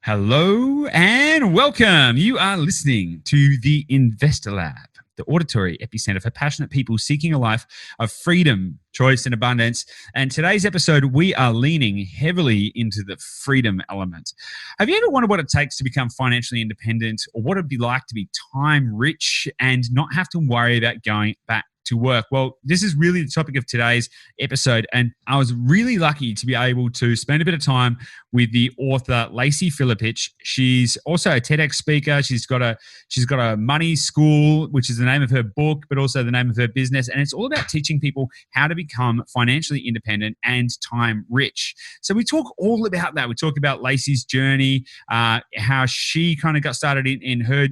Hello and welcome. You are listening to the Investor Lab, the auditory epicenter for passionate people seeking a life of freedom, choice, and abundance. And today's episode, we are leaning heavily into the freedom element. Have you ever wondered what it takes to become financially independent, or what it'd be like to be time rich and not have to worry about going back to work? Well, this is really the topic of today's episode, and I was really lucky to be able to spend a bit of time with the author Lacey Filipich. She's also a TEDx speaker. She's got a money school, which is the name of her book, but also the name of her business, and it's all about teaching people how to become financially independent and time rich. So we talk all about that. We talk about Lacey's journey, how she kind of got started in her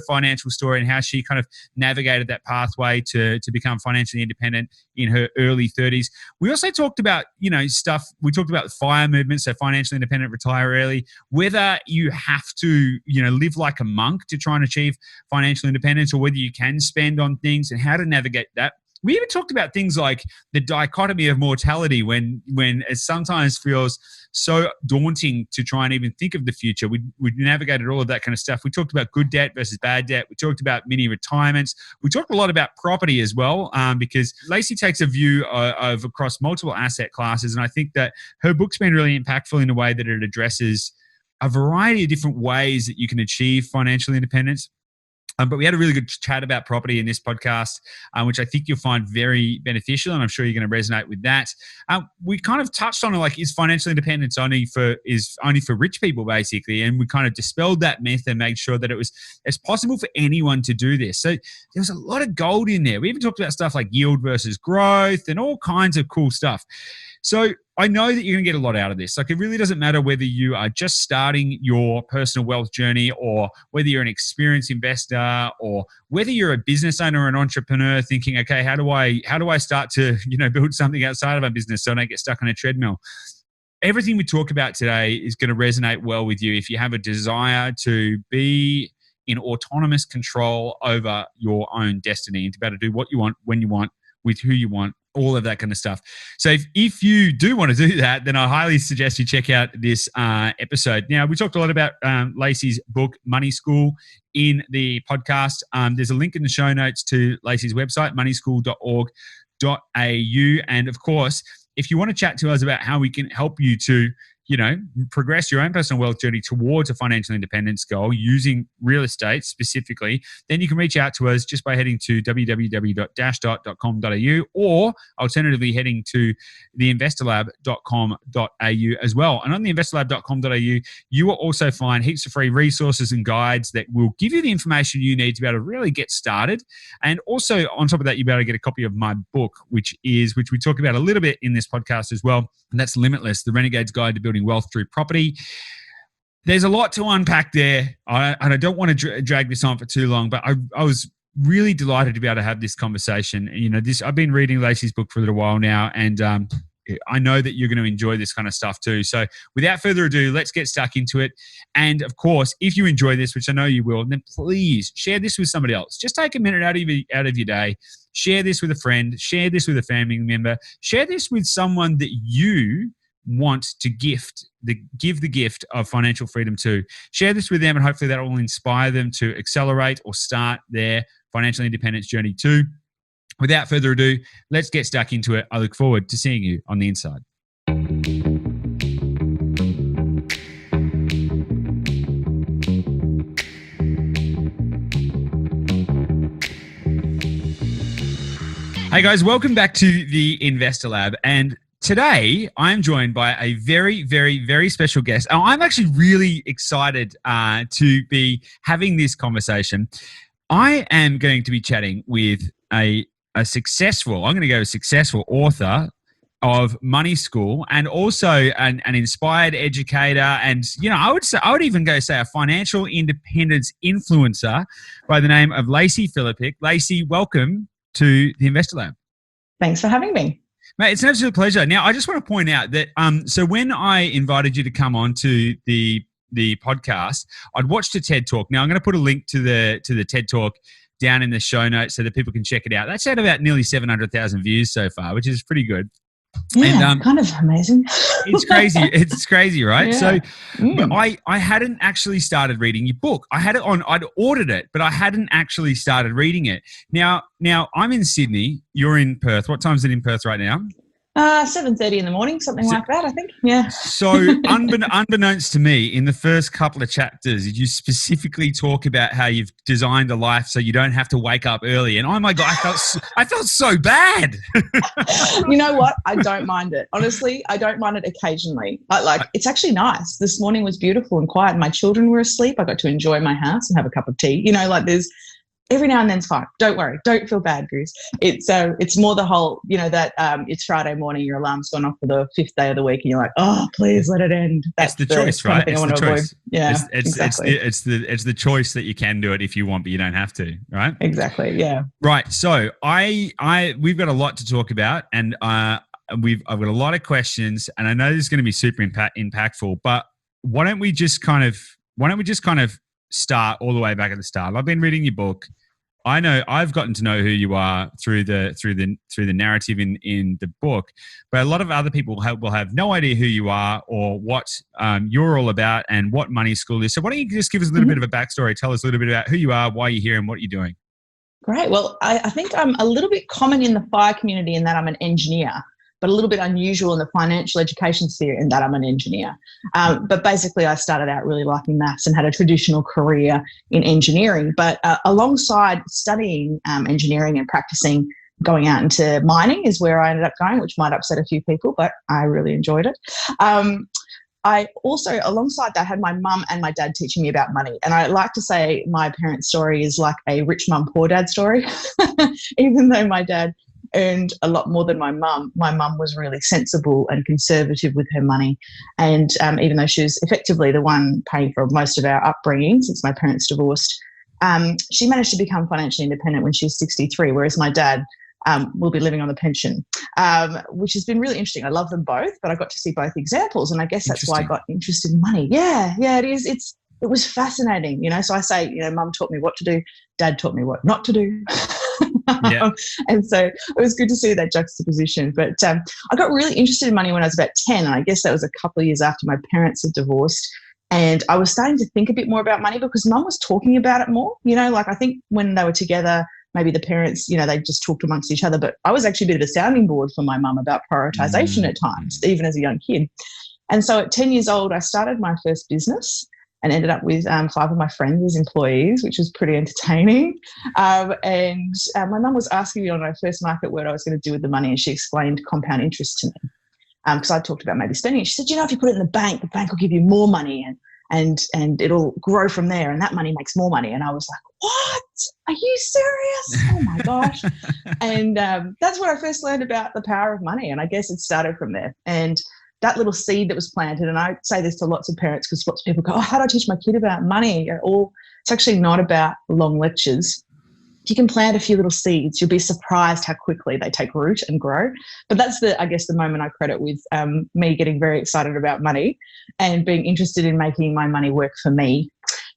financial story, and how she kind of navigated that pathway to become financially independent in her early 30s. We also talked about, stuff. We talked about the FIRE movement, so financially independent, retire early, whether you have to, live like a monk to try and achieve financial independence, or whether you can spend on things and how to navigate that. We even talked about things like the dichotomy of mortality when it sometimes feels so daunting to try and even think of the future. We navigated all of that kind of stuff. We talked about good debt versus bad debt. We talked about mini retirements. We talked a lot about property as well, because Lacey takes a view of across multiple asset classes. And I think that her book's been really impactful in a way that it addresses a variety of different ways that you can achieve financial independence. But we had a really good chat about property in this podcast, which I think you'll find very beneficial, and I'm sure you're going to resonate with that. We kind of touched on is financial independence only for rich people, basically, and we kind of dispelled that myth and made sure that it's possible for anyone to do this. So there was a lot of gold in there. We even talked about stuff like yield versus growth and all kinds of cool stuff. So I know that you're going to get a lot out of this. Like, it really doesn't matter whether you are just starting your personal wealth journey, or whether you're an experienced investor, or whether you're a business owner or an entrepreneur thinking, okay, how do I start to, build something outside of my business so I don't get stuck on a treadmill? Everything we talk about today is going to resonate well with you if you have a desire to be in autonomous control over your own destiny and to be able to do what you want, when you want, with who you want, all of that kind of stuff. So if you do want to do that, then I highly suggest you check out this episode. Now, we talked a lot about Lacey's book, Money School, in the podcast. There's a link in the show notes to Lacey's website, moneyschool.org.au. And of course, if you want to chat to us about how we can help you to progress your own personal wealth journey towards a financial independence goal using real estate specifically, then you can reach out to us just by heading to www.dashdot.com.au, or alternatively heading to theinvestorlab.com.au as well. And on theinvestorlab.com.au, you will also find heaps of free resources and guides that will give you the information you need to be able to really get started. And also on top of that, you'll be able to get a copy of my book, which we talk about a little bit in this podcast as well. And that's Limitless, The Renegade's Guide to Building Wealth Through Property. There's a lot to unpack there. I don't want to drag this on for too long, but I was really delighted to be able to have this conversation. I've been reading Lacey's book for a little while now, and I know that you're going to enjoy this kind of stuff too. So without further ado, let's get stuck into it. And of course, if you enjoy this, which I know you will, then please share this with somebody else. Just take a minute out of your day. Share this with a friend. Share this with a family member. Share this with someone that you want to give the gift of financial freedom to. Share this with them, and hopefully that will inspire them to accelerate or start their financial independence journey too. Without further ado, let's get stuck into it. I look forward to seeing you on the inside. Hey guys, welcome back to the Investor Lab. And today I'm joined by a very, very, very special guest. I'm actually really excited to be having this conversation. I am going to be chatting with a successful author of Money School, and also an inspired educator, and I would even go say a financial independence influencer by the name of Lacey Filipich. Lacey, welcome to the Investor Lab. Thanks for having me. Mate, it's an absolute pleasure. Now, I just want to point out that so when I invited you to come on to the podcast, I'd watched a TED Talk. Now, I'm going to put a link to the TED Talk down in the show notes so that people can check it out. That's had about nearly 700,000 views so far, which is pretty good. And Yeah, kind of amazing. it's crazy. It's crazy, right? Yeah. So, but I hadn't actually started reading your book. I had it on. I'd ordered it, but I hadn't actually started reading it. Now I'm in Sydney. You're in Perth. What time is it in Perth right now? 7:30 in the morning, something like that, I think. Yeah. So, unbeknownst to me, in the first couple of chapters, you specifically talk about how you've designed a life so you don't have to wake up early. And oh my God, I felt so bad. You know what? I don't mind it. Honestly, I don't mind it occasionally. Like it's actually nice. This morning was beautiful and quiet. My children were asleep. I got to enjoy my house and have a cup of tea. You know, like there's every now and then's fine. Don't worry. Don't feel bad, Bruce. It's more the whole, you know, that it's Friday morning, your alarm's gone off for the 5th day of the week, and you're like, oh, please let it end. That's the choice, right? It's the choice. Yeah, exactly. It's the choice that you can do it if you want, but you don't have to, right? Exactly. Yeah. Right. So we've got a lot to talk about, and I've got a lot of questions, and I know this is going to be super impactful. But why don't we just kind of start all the way back at the start? I've been reading your book. I know I've gotten to know who you are through the narrative in the book, but a lot of other people will have no idea who you are or what you're all about and what money school is. So why don't you just give us a little bit of a backstory? Tell us a little bit about who you are, why you're here, and what you're doing. Great. Well, I think I'm a little bit common in the FIRE community in that I'm an engineer, but a little bit unusual in the financial education sphere in that I'm an engineer. But basically, I started out really liking maths and had a traditional career in engineering. But alongside studying engineering and practicing, going out into mining is where I ended up going, which might upset a few people, but I really enjoyed it. I also, alongside that, had my mum and my dad teaching me about money. And I like to say my parents' story is like a rich mum, poor dad story, even though my dad earned a lot more than my mum was really sensible and conservative with her money. And even though she was effectively the one paying for most of our upbringing since my parents divorced, she managed to become financially independent when she was 63, whereas my dad will be living on the pension, which has been really interesting. I love them both, but I got to see both examples, and I guess that's why I got interested in money. Yeah, it is. It was fascinating, you know. So I say, you know, mum taught me what to do, dad taught me what not to do. Yeah. And so it was good to see that juxtaposition. But I got really interested in money when I was about 10, and I guess that was a couple of years after my parents had divorced. And I was starting to think a bit more about money because mum was talking about it more. You know, like I think when they were together, maybe the parents, you know, they just talked amongst each other. But I was actually a bit of a sounding board for my mum about prioritization at times, even as a young kid. And so at 10 years old, I started my first business and ended up with 5 of my friends as employees, which was pretty entertaining. And my mum was asking me on my first market what I was going to do with the money, and she explained compound interest to me because I talked about maybe spending it. She said, you know, if you put it in the bank will give you more money and it'll grow from there, and that money makes more money. And I was like, what? Are you serious? Oh, my gosh. And that's where I first learned about the power of money, and I guess it started from there. And that little seed that was planted, and I say this to lots of parents because lots of people go, oh, how do I teach my kid about money? It's actually not about long lectures. If you can plant a few little seeds, you'll be surprised how quickly they take root and grow. But that's the moment I credit with me getting very excited about money and being interested in making my money work for me.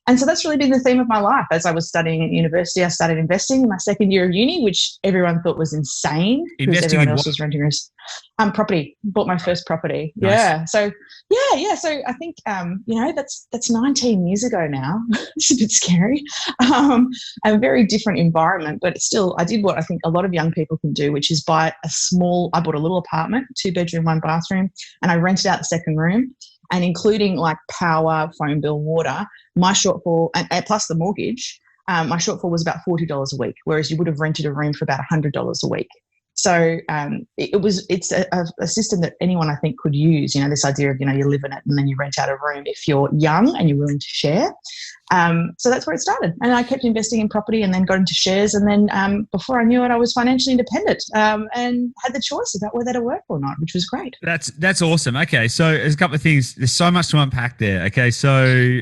And so that's really been the theme of my life. As I was studying at university, I started investing in my second year of uni, which everyone thought was insane because everyone else was renting property. Bought my first property. Nice. Yeah. So So I think you know, that's 19 years ago now. It's a bit scary. A very different environment, but still, I did what I think a lot of young people can do, which is I bought a little apartment, 2-bedroom, 1 bathroom, and I rented out the second room. And including like power, phone bill, water, my shortfall, and plus the mortgage, my shortfall was about $40 a week, whereas you would have rented a room for about $100 a week. So it's a system that anyone I think could use, you know, this idea of, you know, you live in it and then you rent out a room if you're young and you're willing to share. So that's where it started. And I kept investing in property and then got into shares. And then before I knew it, I was financially independent and had the choice about whether to work or not, which was great. That's awesome. Okay. So there's a couple of things. There's so much to unpack there. Okay. So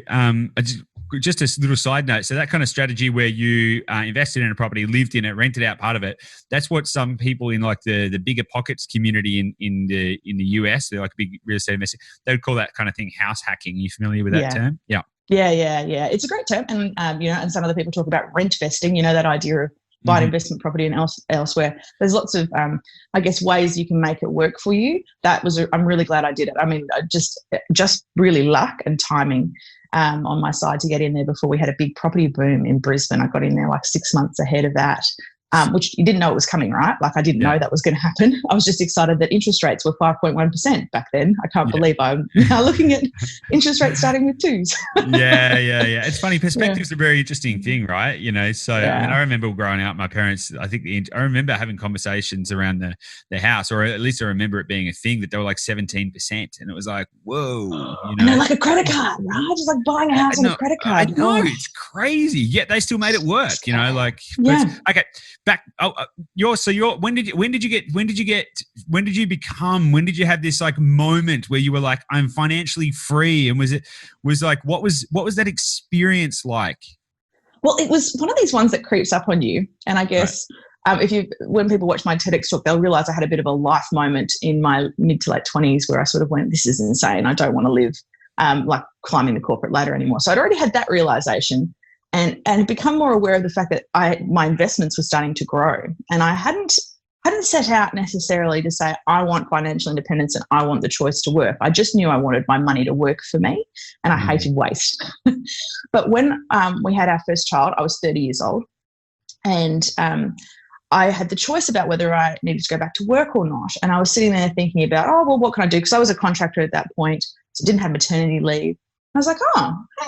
just a little side note. So that kind of strategy where you invested in a property, lived in it, rented out part of it. That's what some people in like the bigger pockets community in the US, they're like big real estate investors, they would call that kind of thing house hacking. Are you familiar with that term? Yeah. Yeah. It's a great term. And, you know, and some other people talk about rent vesting, you know, that idea of buy an investment property and elsewhere. There's lots of, I guess, ways you can make it work for you. I'm really glad I did it. I mean, just really luck and timing on my side to get in there before we had a big property boom in Brisbane. I got in there like 6 months ahead of that. Which you didn't know it was coming, right? Like I didn't know that was going to happen. I was just excited that interest rates were 5.1% back then. I can't believe I'm now looking at interest rates starting with 2s. Yeah. It's funny. Perspective's a very interesting thing, right? So I mean, I remember growing up, my parents, I remember having conversations around the house, or at least I remember it being a thing that they were like 17%. And it was like, whoa. And then like a credit card, right? Just like buying a house on a credit card. I know, it's crazy. Yet they still made it work, Okay. Back. When did you have this like moment where you were like, I'm financially free? And what was that experience like? Well, it was one of these ones that creeps up on you. And I guess when people watch my TEDx talk, they'll realize I had a bit of a life moment in my mid to late 20s where I sort of went, this is insane. I don't want to live like climbing the corporate ladder anymore. So I'd already had that realization. And become more aware of the fact that my investments were starting to grow, and I hadn't set out necessarily to say I want financial independence and I want the choice to work. I just knew I wanted my money to work for me, and I hated waste. But when we had our first child, I was 30 years old, and I had the choice about whether I needed to go back to work or not. And I was sitting there thinking about, what can I do? Because I was a contractor at that point, so didn't have maternity leave. I was like,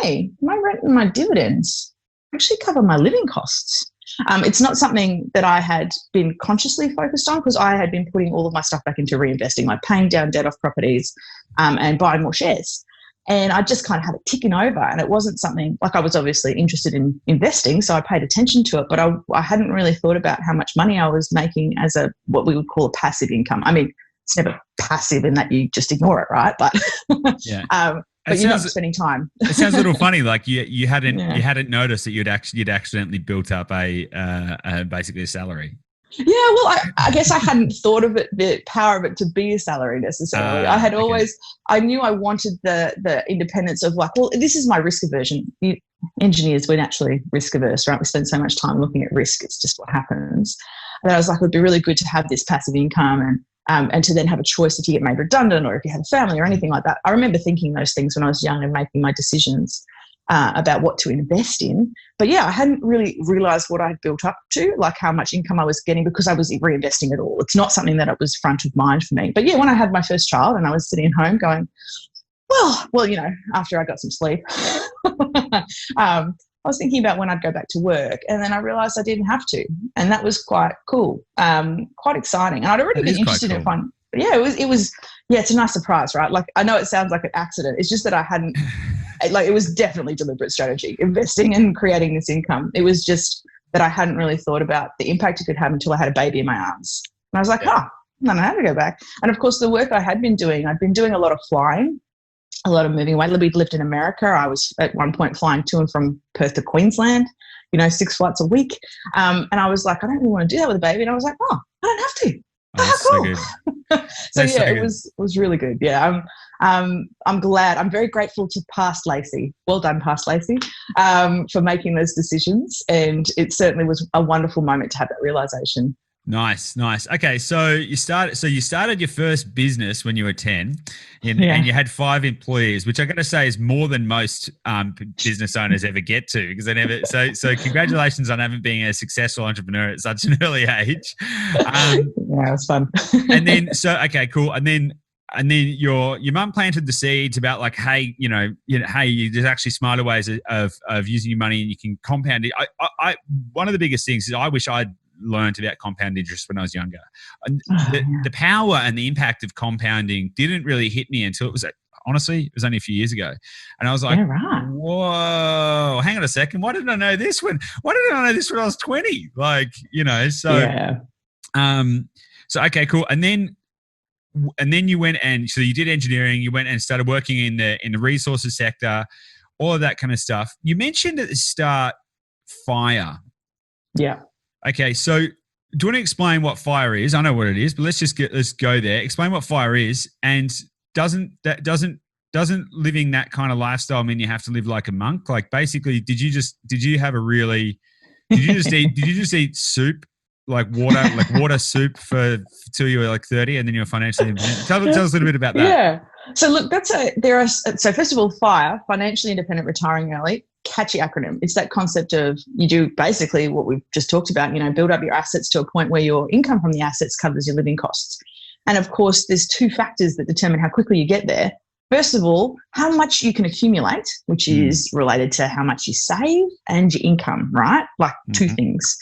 hey, my rent and my dividends actually cover my living costs. It's not something that I had been consciously focused on because I had been putting all of my stuff back into reinvesting, like paying down debt off properties and buying more shares. And I just kind of had it ticking over, and it wasn't something like I was obviously interested in investing, so I paid attention to it, but I hadn't really thought about how much money I was making as what we would call a passive income. I mean, it's never passive in that you just ignore it, right? But but you're not spending time. It sounds a little funny, like you hadn't noticed that you'd accidentally built up basically a salary. Yeah, well, I guess I hadn't thought of it, the power of it to be a salary necessarily. I had I knew I wanted the independence of like, well, this is my risk aversion. Engineers, we're naturally risk averse, right? We spend so much time looking at risk. It's just what happens. And I was like, it would be really good to have this passive income and to then have a choice if you get made redundant or if you have a family or anything like that. I remember thinking those things when I was young and making my decisions about what to invest in. But yeah, I hadn't really realized what I'd built up to, like how much income I was getting because I was reinvesting it all. It's not something that it was front of mind for me. But yeah, when I had my first child and I was sitting at home going, well, after I got some sleep, I was thinking about when I'd go back to work, and then I realized I didn't have to. And that was quite cool, quite exciting. And I'd already been interested in fun. But yeah, it's a nice surprise, right? Like, I know it sounds like an accident. It's just that I hadn't, it was definitely deliberate strategy, investing and creating this income. It was just that I hadn't really thought about the impact it could have until I had a baby in my arms. And I was like, I don't have to go back. And of course, the work I'd been doing a lot of flying, a lot of moving away. We lived in America. I was at one point flying to and from Perth to Queensland, 6 flights a week. And I was like, I don't really want to do that with a baby. And I was like, I don't have to. Cool. So it was really good. Yeah, I'm glad. I'm very grateful to past Lacey. Well done, past Lacey, for making those decisions. And it certainly was a wonderful moment to have that realization. Nice. Okay, so you started your first business when you were 10, and you had 5 employees, which I got to say is more than most business owners ever get to, because they never. So congratulations on having been a successful entrepreneur at such an early age. Yeah, it's fun. And then okay, cool. And then your mum planted the seeds about like, hey, there's actually smarter ways of using your money, and you can compound it. I one of the biggest things is I wish I'd learned about compound interest when I was younger. And the power and the impact of compounding didn't really hit me until it was only a few years ago. And I was like, whoa, hang on a second. Why didn't I know this when I was 20? So okay, cool. And then you went and so you did engineering, you went and started working in the resources sector, all of that kind of stuff. You mentioned at the start FIRE. Yeah. Okay, so do you want to explain what FIRE is? I know what it is, but let's go there. Explain what FIRE is, and doesn't living that kind of lifestyle mean you have to live like a monk? Like, basically, did you have a really Did you just eat soup, like water soup till you were like 30, and then you're financially independent? Tell us a little bit about that. Yeah. So look, so first of all, FIRE, financially independent retiring early, catchy acronym. It's that concept of you do basically what we've just talked about, build up your assets to a point where your income from the assets covers your living costs. And of course, there's two factors that determine how quickly you get there. First of all, how much you can accumulate, which is related to how much you save and your income, right? Like two things.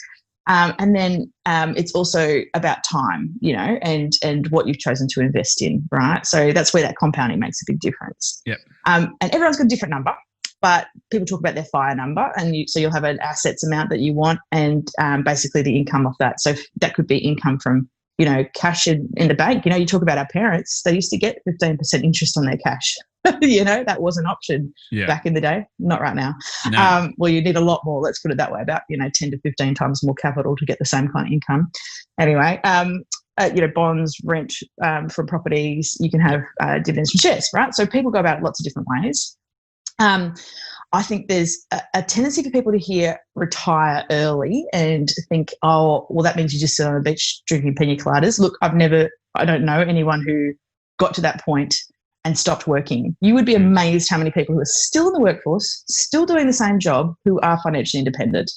And then it's also about time, and what you've chosen to invest in, right? So that's where that compounding makes a big difference. Yep. And everyone's got a different number, but people talk about their FIRE number, and so you'll have an assets amount that you want, and basically the income off that. So that could be income from cash in the bank. You talk about our parents, they used to get 15% interest on their cash. That was an option back in the day, not right now. No. Well, you need a lot more, let's put it that way, about 10 to 15 times more capital to get the same kind of income. Anyway, bonds, rent from properties, you can have dividends from shares, right? So people go about it lots of different ways. I think there's a tendency for people to hear retire early and think, oh, well, that means you just sit on a beach drinking pina coladas. Look, I don't know anyone who got to that point and stopped working. You would be amazed how many people who are still in the workforce, still doing the same job, who are financially independent.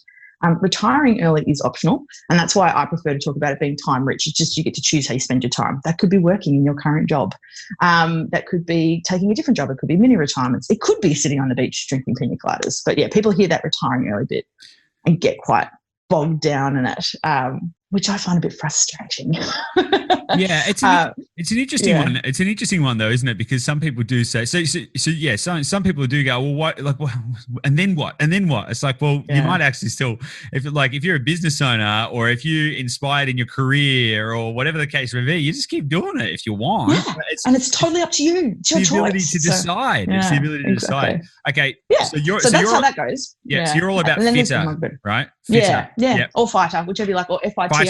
Retiring early is optional, and that's why I prefer to talk about it being time rich. It's just you get to choose how you spend your time. That could be working in your current job. That could be taking a different job. It could be mini retirements. It could be sitting on the beach drinking pina coladas. But yeah, people hear that retiring early bit and get quite bogged down in it, which I find a bit frustrating. Yeah, it's an interesting one. It's an interesting one, though, isn't it? Because some people do say some people do go, well, what? Like, well, and then what? And then what? It's like, well, you might actually still, if you're a business owner or if you're inspired in your career or whatever the case may be, you just keep doing it if you want. Yeah. And it's totally up to you. It's your the ability choice. to decide. Yeah, it's the ability to decide. Okay. Yeah. So that's how that goes. Yeah. So you're all about FITR, right? FITR. Yeah. Or FITR, whichever you like, or FITR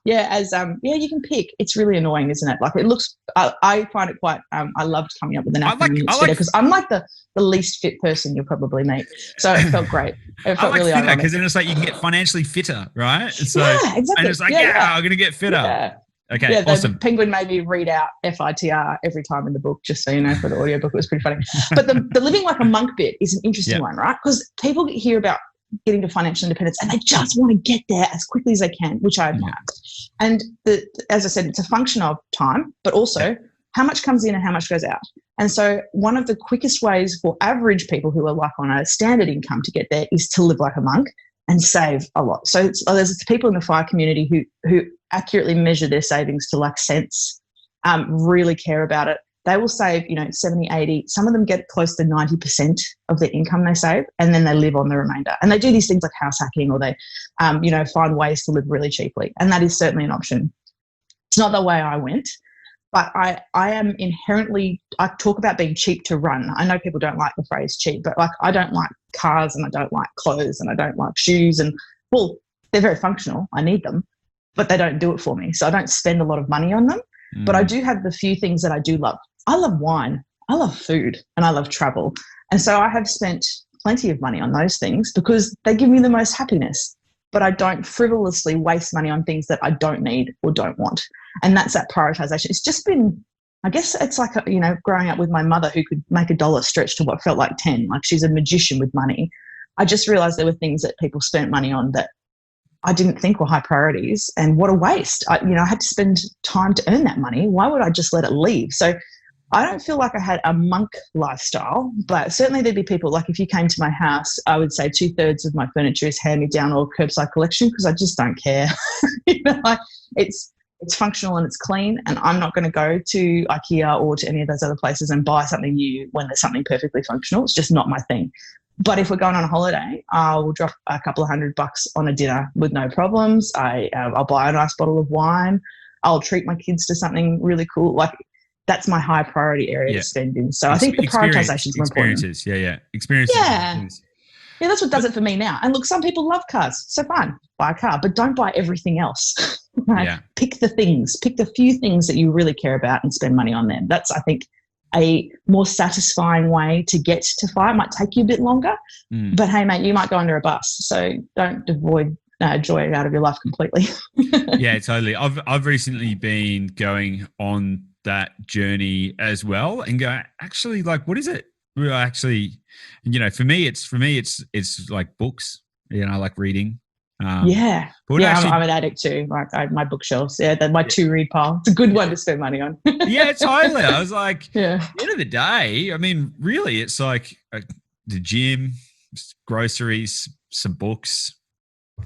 you can pick. It's really annoying, isn't it? Like it looks, I find it quite, I loved coming up with an acronym because I'm like the least fit person you'll probably meet. So it felt great. It felt really ironic. Because then it's like you can get financially fitter, right? So, yeah, exactly. And it's like, I'm going to get fitter. Yeah. Okay, awesome. Penguin made me read out FITR every time in the book, just so you know, for the audiobook. It was pretty funny. But the living like a monk bit is an interesting one, right? Because people hear about getting to financial independence and they just want to get there as quickly as they can, which I admire. And as I said, it's a function of time, but also how much comes in and how much goes out. And so one of the quickest ways for average people who are like on a standard income to get there is to live like a monk and save a lot. So there's people in the FIRE community who accurately measure their savings to like cents, really care about it. They will save, 70, 80. Some of them get close to 90% of their income they save, and then they live on the remainder. And they do these things like house hacking, or they, find ways to live really cheaply. And that is certainly an option. It's not the way I went, but I am inherently, I talk about being cheap to run. I know people don't like the phrase cheap, but like I don't like cars and I don't like clothes and I don't like shoes. And well, they're very functional. I need them, but they don't do it for me. So I don't spend a lot of money on them. But I do have the few things that I do love. I love wine, I love food, and I love travel. And so I have spent plenty of money on those things because they give me the most happiness. But I don't frivolously waste money on things that I don't need or don't want. And that's that prioritization. It's just been, I guess it's like, growing up with my mother who could make $1 stretch to what felt like 10. Like she's a magician with money. I just realized there were things that people spent money on that I didn't think were high priorities, and what a waste. I had to spend time to earn that money. Why would I just let it leave? So I don't feel like I had a monk lifestyle, but certainly there'd be people, like if you came to my house, I would say 2/3 of my furniture is hand-me-down or curbside collection because I just don't care. It's functional and it's clean, and I'm not going to go to IKEA or to any of those other places and buy something new when there's something perfectly functional. It's just not my thing. But if we're going on a holiday, I will drop a couple of $100 on a dinner with no problems. I'll buy a nice bottle of wine. I'll treat my kids to something really cool. Like that's my high priority area to spend in. So I think the prioritization is more important. Experiences, experiences. Yeah, that's what does it for me now. And look, some people love cars, so fine, buy a car, but don't buy everything else. Right? Yeah. Pick the things, pick the few things that you really care about and spend money on them. That's, I think, a more satisfying way to get to FIRE. It might take you a bit longer, but hey, mate, you might go under a bus. So don't avoid joy out of your life completely. Yeah, totally. I've recently been going on that journey as well, and go, actually, like, what is it? Well, actually, for me, it's like books. I like reading. Yeah. I'm an addict too. Like my bookshelves. Yeah, my to read pile. It's a good one to spend money on. Yeah, totally. I was like, at the end of the day, I mean, really, it's like the gym, groceries, some books.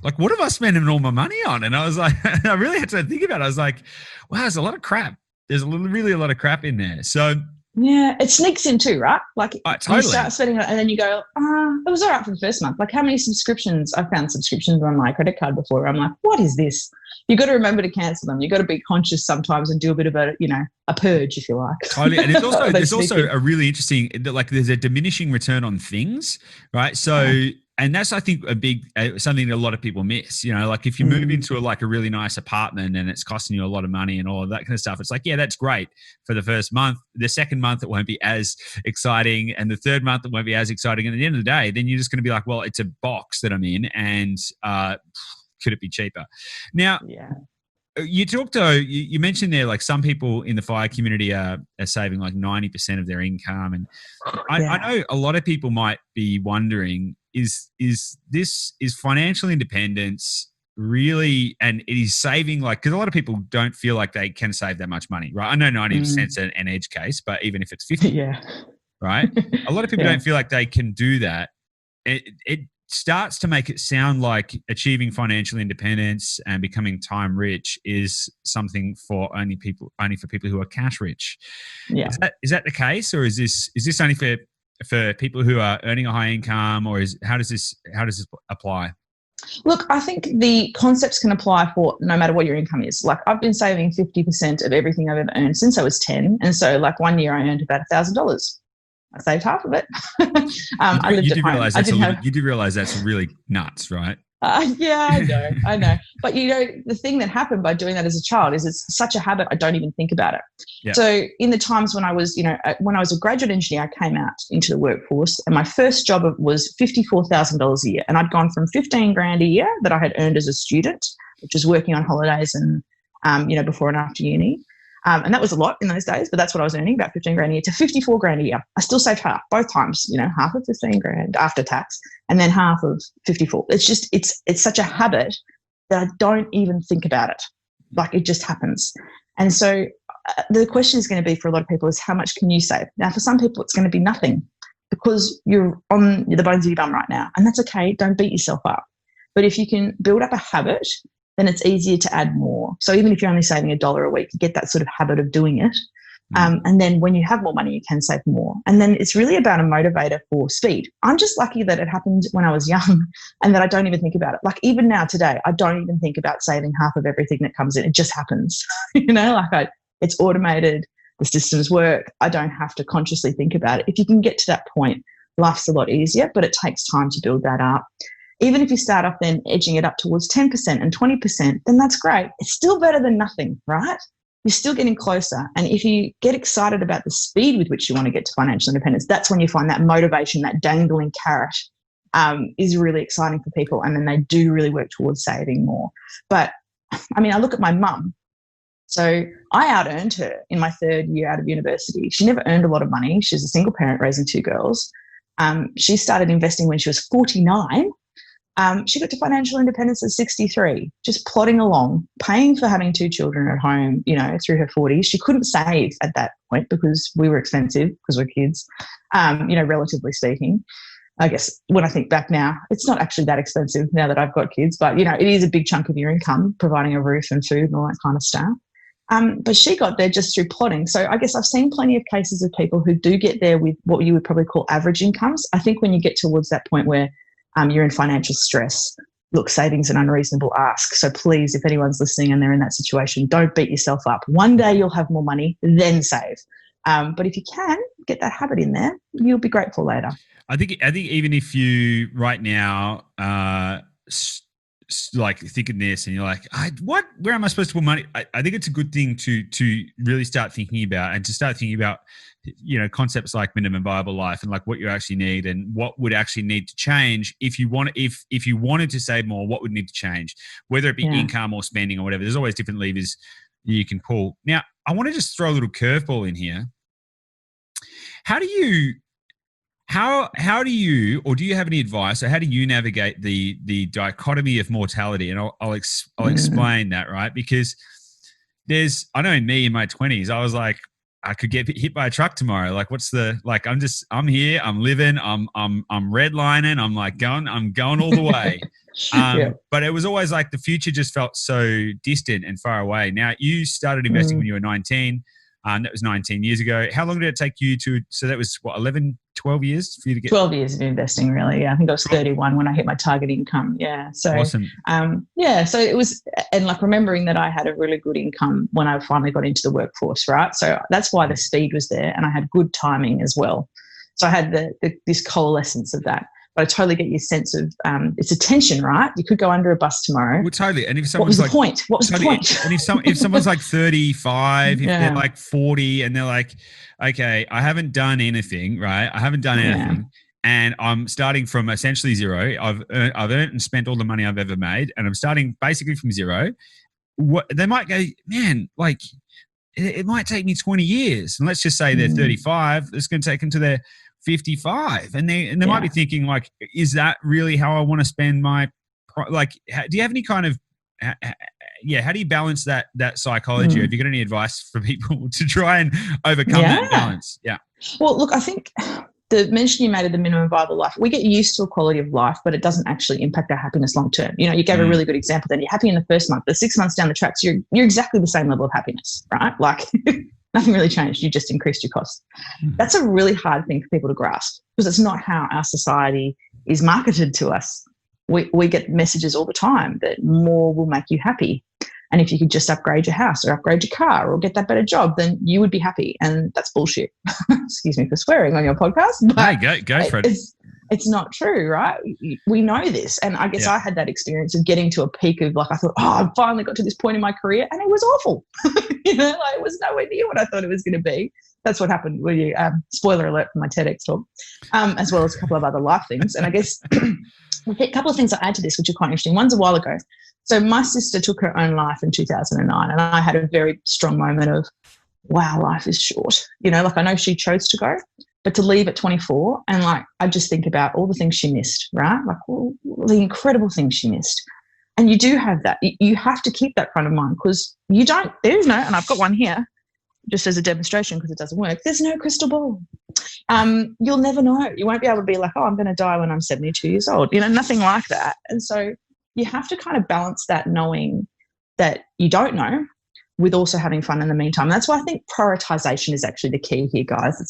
Like, what am I spending all my money on? And I was like, I really had to think about it. I was like, wow, there's a lot of crap. There's really a lot of crap in there. So yeah, it sneaks in too, right? Like totally. You start spending it and then you go, it was all right for the first month. Like how many subscriptions? I found subscriptions on my credit card before. I'm like, what is this? You got to remember to cancel them. You got to be conscious sometimes and do a bit of a purge, if you like. Totally. And it's also, there's also a really interesting, like there's a diminishing return on things, right? So, and that's, I think, a big something that a lot of people miss. Like if you move into a really nice apartment and it's costing you a lot of money and all of that kind of stuff, it's like, yeah, that's great for the first month. The second month, it won't be as exciting, and the third month, it won't be as exciting. And at the end of the day, then you're just going to be like, well, it's a box that I'm in, and could it be cheaper? Now, you mentioned there, like some people in the FIRE community are saving like 90% of their income, and I know a lot of people might be wondering, is financial independence really, and it is saving, like, because a lot of people don't feel like they can save that much money, right? I know 90% is an edge case, but even if it's 50, right? A lot of people don't feel like they can do that. It starts to make it sound like achieving financial independence and becoming time rich is something for only for people who are cash rich. Yeah. Is that the case, or is this only for people who are earning a high income, or how does this apply? Look, I think the concepts can apply for no matter what your income is. Like I've been saving 50% of everything I've ever earned since I was 10. And so like one year I earned about $1,000. I saved half of it. I lived at home. You do realize that's really nuts, right? Yeah, I know. But the thing that happened by doing that as a child is it's such a habit, I don't even think about it. Yeah. So in the times when I was, when I was a graduate engineer, I came out into the workforce, and my first job was $54,000 a year. And I'd gone from 15 grand a year that I had earned as a student, which was working on holidays and, before and after uni. And that was a lot in those days, but that's what I was earning, about 15 grand a year, to 54 grand a year. I still saved half, both times, half of 15 grand after tax and then half of 54. It's just, it's such a habit that I don't even think about it. Like it just happens. And so the question is going to be for a lot of people is how much can you save? Now, for some people, it's going to be nothing because you're on the bones of your bum right now. And that's okay. Don't beat yourself up. But if you can build up a habit, then it's easier to add more. So even if you're only saving $1 a week, you get that sort of habit of doing it. And then when you have more money, you can save more. And then it's really about a motivator for speed. I'm just lucky that it happened when I was young and that I don't even think about it. Like even now today, I don't even think about saving half of everything that comes in. It just happens, it's automated. The systems work. I don't have to consciously think about it. If you can get to that point, life's a lot easier, but it takes time to build that up. Even if you start off then edging it up towards 10% and 20%, then that's great. It's still better than nothing, right? You're still getting closer. And if you get excited about the speed with which you want to get to financial independence, that's when you find that motivation, that dangling carrot is really exciting for people. And then they do really work towards saving more. But I mean, I look at my mum. So I out-earned her in my third year out of university. She never earned a lot of money. She's a single parent raising two girls. She started investing when she was 49. She got to financial independence at 63, just plodding along, paying for having two children at home, through her 40s. She couldn't save at that point because we were expensive because we're kids, relatively speaking. I guess when I think back now, it's not actually that expensive now that I've got kids, but, it is a big chunk of your income, providing a roof and food and all that kind of stuff. But she got there just through plodding. So I guess I've seen plenty of cases of people who do get there with what you would probably call average incomes. I think when you get towards that point where you're in financial stress, look, saving's an unreasonable ask. So please, if anyone's listening and they're in that situation, don't beat yourself up. One day you'll have more money, then save. But if you can get that habit in there, you'll be grateful later. I think even if you right now like thinking this and you're like, where am I supposed to put money? I think it's a good thing to really start thinking about, and to start thinking about concepts like minimum viable life and like what you actually need and what would actually need to change if you wanted to save more, what would need to change, whether it be income or spending or whatever. There's always different levers you can pull. Now, I want to just throw a little curveball in here. How do you, or do you have any advice, or how do you navigate the dichotomy of mortality? And I'll explain that, right? Because I know in me in my 20s, I was like, I could get hit by a truck tomorrow. Like, I'm here, I'm living, I'm redlining, I'm going all the way. But it was always like the future just felt so distant and far away. Now, you started investing when you were 19. That was 19 years ago. How long did it take you so that was 11, 12 years for you to get? 12 years of investing, really. Yeah. I think I was 31 when I hit my target income. Yeah. So, awesome. So it was, and like remembering that I had a really good income when I finally got into the workforce, right? So that's why the speed was there, and I had good timing as well. So I had this coalescence of that. But I totally get your sense of it's a tension, right? You could go under a bus tomorrow. Well, totally. And if what was the point? What was the point? And if someone's like 35, if they're like 40, and they're like, okay, I haven't done anything, right? I haven't done anything, and I'm starting from essentially zero. I've earned and spent all the money I've ever made, and I'm starting basically from zero. They might go, man, like it might take me 20 years, and let's just say they're 35. It's going to take them to their 55, and they might be thinking like, is that really how I want to spend my do you have any kind of how do you balance that psychology? Have you got any advice for people to try and overcome that balance? Well, look, I think the mention you made of the minimum viable life, we get used to a quality of life, but it doesn't actually impact our happiness long term. You gave a really good example. Then you're happy in the first month, the 6 months down the tracks, you're exactly the same level of happiness, right? Like nothing really changed. You just increased your costs. That's a really hard thing for people to grasp, because it's not how our society is marketed to us. We get messages all the time that more will make you happy. And if you could just upgrade your house or upgrade your car or get that better job, then you would be happy. And that's bullshit. Excuse me for swearing on your podcast. But go for it. It's not true, right? We know this. And I guess I had that experience of getting to a peak of like, I thought, I finally got to this point in my career, and it was awful. It was nowhere near what I thought it was going to be. That's what happened when you, spoiler alert from my TEDx talk, as well as a couple of other life things. And I guess a couple of things I add to this, which are quite interesting. One's a while ago. So my sister took her own life in 2009, and I had a very strong moment of, wow, life is short. I know she chose to go, but to leave at 24, and I just think about all the things she missed, right? Like all the incredible things she missed. And you do have that. You have to keep that front of mind, because there's no, and I've got one here just as a demonstration because it doesn't work. There's no crystal ball. You'll never know. You won't be able to be like, oh, I'm going to die when I'm 72 years old. Nothing like that. And so you have to kind of balance that, knowing that you don't know, with also having fun in the meantime. And that's why I think prioritization is actually the key here, guys.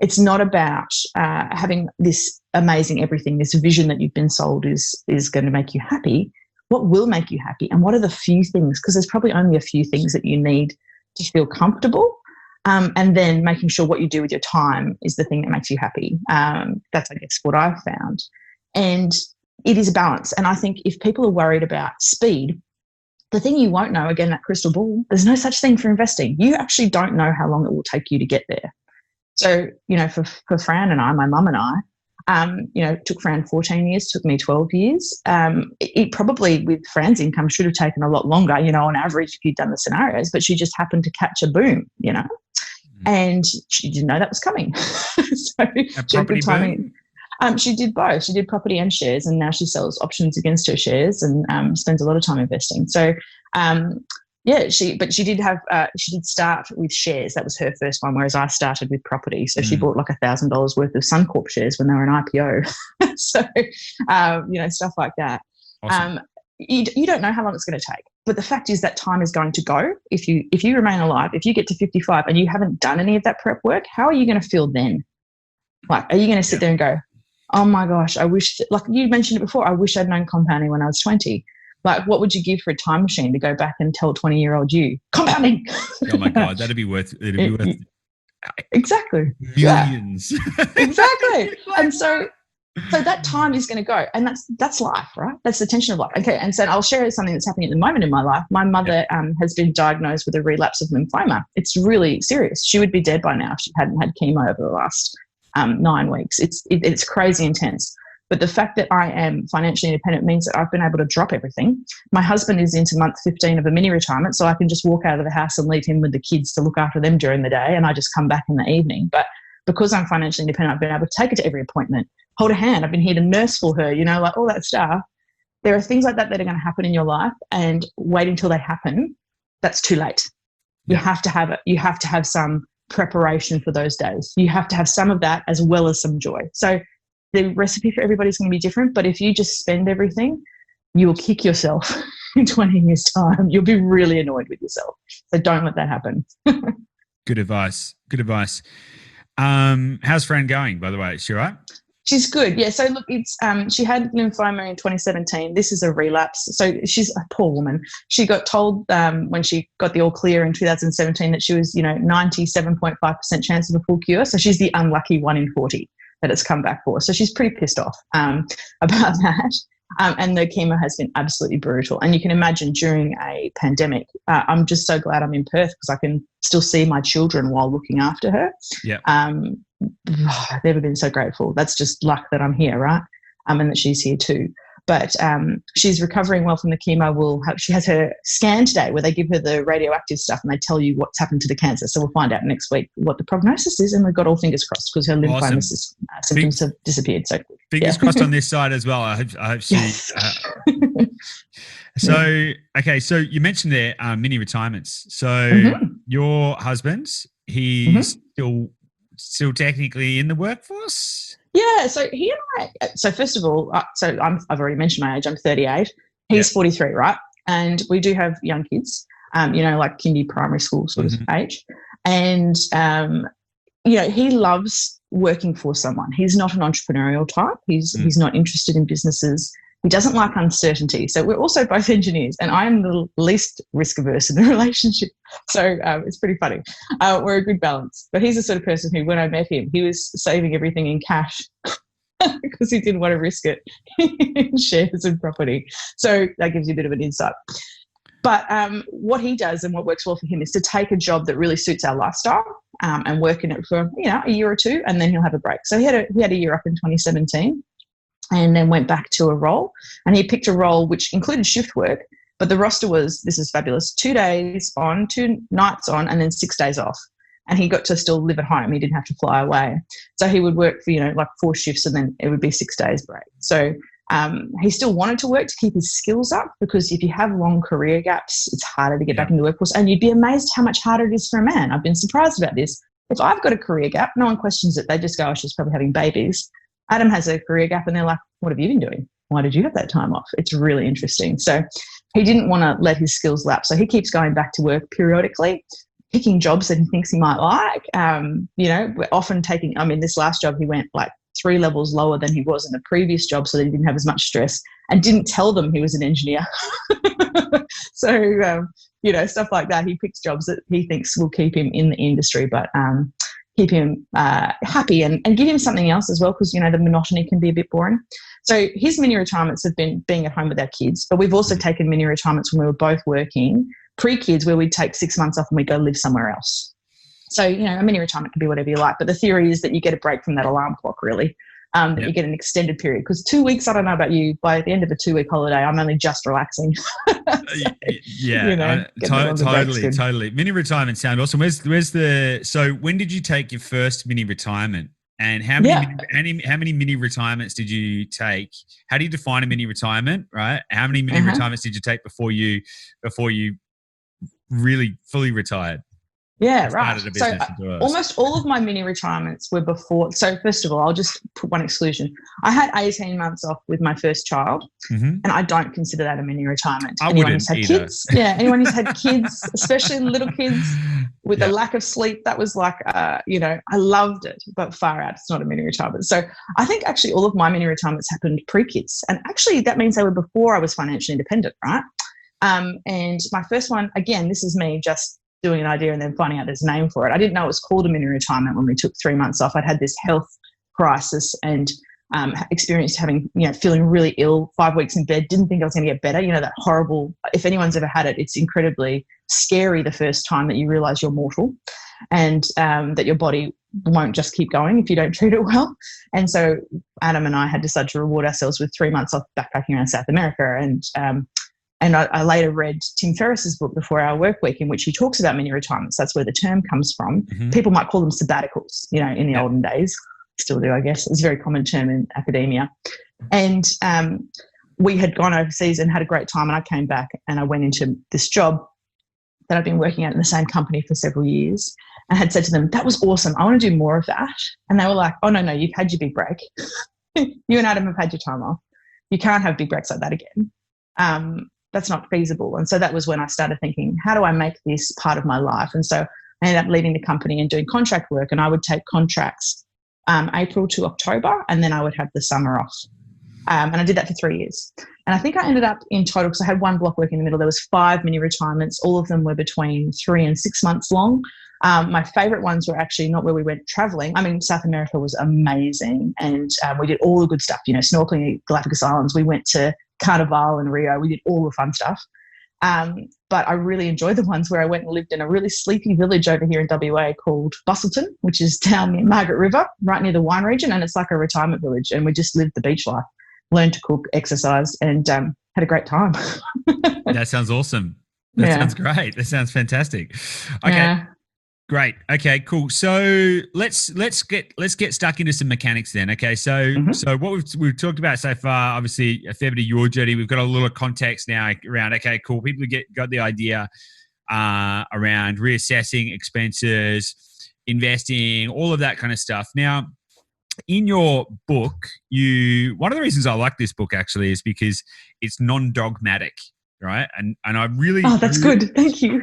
It's not about having this amazing everything, this vision that you've been sold is going to make you happy. What will make you happy, and what are the few things? Because there's probably only a few things that you need to feel comfortable. And then making sure what you do with your time is the thing that makes you happy. That's, I guess, what I've found. And it is a balance. And I think if people are worried about speed, the thing you won't know, again, that crystal ball, there's no such thing for investing. You actually don't know how long it will take you to get there. So, for Fran and I, my mum and I, took Fran 14 years, took me 12 years. It probably, with Fran's income, should have taken a lot longer, on average, if you'd done the scenarios, but she just happened to catch a boom, and she didn't know that was coming. So she had good timing. She did both. She did property and shares, and now she sells options against her shares and spends a lot of time investing. So, she did start with shares. That was her first one, whereas I started with property. So she bought like $1,000 worth of Suncorp shares when they were an IPO. So, stuff like that. Awesome. You don't know how long it's going to take, but the fact is that time is going to go. If you remain alive, if you get to 55 and you haven't done any of that prep work, how are you going to feel then? Like, are you going to sit there and go, oh my gosh, I wish, like you mentioned it before, I wish I'd known compounding when I was 20. Like, what would you give for a time machine to go back and tell 20-year-old you, compounding? Oh my God, it'd be worth exactly millions. Yeah. Exactly. And so So that time is going to go, and that's life, right? That's the tension of life. Okay, and so I'll share something that's happening at the moment in my life. My mother has been diagnosed with a relapse of lymphoma. It's really serious. She would be dead by now if she hadn't had chemo over the last 9 weeks. It's crazy intense. But the fact that I am financially independent means that I've been able to drop everything. My husband is into month 15 of a mini retirement, so I can just walk out of the house and leave him with the kids to look after them during the day, and I just come back in the evening. But because I'm financially independent, I've been able to take her to every appointment, hold her hand. I've been here to nurse for her, like all that stuff. There are things like that that are going to happen in your life, and wait until they happen. That's too late. You have to have some preparation for those days. You have to have some of that as well as some joy. So the recipe for everybody's going to be different, but if you just spend everything, you will kick yourself in 20 years' time. You'll be really annoyed with yourself. So don't let that happen. Good advice. How's Fran going, by the way? Is she all right? She's good. Yeah. So look, it's she had lymphoma in 2017. This is a relapse. So she's a poor woman. She got told when she got the all clear in 2017 that she was, 97.5% chance of a full cure. So she's the unlucky 1 in 40 that it's come back for. So she's pretty pissed off about that. And the chemo has been absolutely brutal. And you can imagine during a pandemic, I'm just so glad I'm in Perth because I can still see my children while looking after her. Yeah. I've never been so grateful. That's just luck that I'm here, right? And that she's here too. But she's recovering well from the chemo. She has her scan today where they give her the radioactive stuff and they tell you what's happened to the cancer. So we'll find out next week what the prognosis is, and we've got all fingers crossed because her lymphoma symptoms have disappeared. So fingers crossed on this side as well. I hope she. Yes. Okay, so you mentioned there mini retirements. So your husband, he's still technically in the workforce. Yeah, so he and I. So first of all, I've already mentioned my age. I'm 38. He's 43, right? And we do have young kids, like kindy, primary school sort of age. And he loves working for someone. He's not an entrepreneurial type. He's not interested in businesses. He doesn't like uncertainty. So we're also both engineers, and I am the least risk averse in the relationship. So it's pretty funny. We're a good balance. But he's the sort of person who, when I met him, he was saving everything in cash because he didn't want to risk it in shares and property. So that gives you a bit of an insight. But what he does and what works well for him is to take a job that really suits our lifestyle and work in it for a year or two, and then he'll have a break. So he had a year up in 2017. And then went back to a role, and he picked a role which included shift work, but the roster was, this is fabulous, 2 days on, 2 nights on, and then 6 days off. And he got to still live at home. He didn't have to fly away. So he would work for, like 4 shifts, and then it would be 6 days break. So he still wanted to work to keep his skills up, because if you have long career gaps, it's harder to get back into the workforce. And you'd be amazed how much harder it is for a man. I've been surprised about this. If I've got a career gap, no one questions it. They just go, oh, she's probably having babies. Adam has a career gap, and they're like, what have you been doing? Why did you have that time off? It's really interesting. So he didn't want to let his skills lapse. So he keeps going back to work periodically, picking jobs that he thinks he might like. We're often taking, this last job, he went like 3 levels lower than he was in the previous job so that he didn't have as much stress, and didn't tell them he was an engineer. So, stuff like that. He picks jobs that he thinks will keep him in the industry, but keep him happy and give him something else as well, because, the monotony can be a bit boring. So his mini retirements have been being at home with our kids, but we've also taken mini retirements when we were both working, pre-kids, where we'd take 6 months off and we'd go live somewhere else. So, a mini retirement can be whatever you like, but the theory is that you get a break from that alarm clock, really, that you get an extended period. Because 2 weeks, I don't know about you, by the end of a 2-week holiday, I'm only just relaxing. Totally. Mini retirement sound awesome. So when did you take your first mini retirement? And how many mini retirements did you take? How do you define a mini retirement, right? How many mini retirements did you take before you really fully retired? Yeah, right. So almost all of my mini retirements were before. So first of all, I'll just put one exclusion. I had 18 months off with my first child, and I don't consider that a mini retirement. Anyone who's had kids, anyone who's had kids, especially little kids with a lack of sleep, that was like, I loved it, but far out, it's not a mini retirement. So I think actually all of my mini retirements happened pre-kids, and actually that means they were before I was financially independent, right? And my first one, again, this is me just doing an idea and then finding out there's a name for it. I didn't know it was called a mini retirement when we took 3 months off. I'd had this health crisis, and experienced having, feeling really ill, 5 weeks in bed, didn't think I was going to get better. That horrible, if anyone's ever had it, it's incredibly scary the first time that you realize you're mortal and that your body won't just keep going if you don't treat it well. And so Adam and I had decided to reward ourselves with 3 months off backpacking around South America. And I later read Tim Ferriss's book, The 4 Hour Workweek, in which he talks about mini retirements. That's where the term comes from. Mm-hmm. People might call them sabbaticals, in the olden days. Still do, I guess. It's a very common term in academia. And we had gone overseas and had a great time, and I came back and I went into this job that I'd been working at in the same company for several years, and had said to them, that was awesome. I want to do more of that. And they were like, oh, no, you've had your big break. You and Adam have had your time off. You can't have big breaks like that again. That's not feasible. And so that was when I started thinking, how do I make this part of my life? And so I ended up leaving the company and doing contract work, and I would take contracts April to October, and then I would have the summer off. And I did that for 3 years. And I think I ended up in total, because I had one block work in the middle, there was 5 mini retirements. All of them were between 3 and 6 months long. My favourite ones were actually not where we went travelling. I mean, South America was amazing, and we did all the good stuff, snorkeling at Galapagos Islands. We went to Carnival in Rio. We did all the fun stuff. But I really enjoyed the ones where I went and lived in a really sleepy village over here in WA called Bustleton, which is down near Margaret River, right near the wine region. And it's like a retirement village. And we just lived the beach life, learned to cook, exercised, and had a great time. That sounds awesome. That sounds great. That sounds fantastic. Okay. Yeah. Great. Okay, cool. So let's get stuck into some mechanics then. Okay. So so what we've talked about so far, obviously a fair bit of your journey. We've got a little context now around, okay, cool. People got the idea around reassessing expenses, investing, all of that kind of stuff. Now, in your book, one of the reasons I like this book actually is because it's non-dogmatic. Right. And I really. Oh, that's good. Thank you.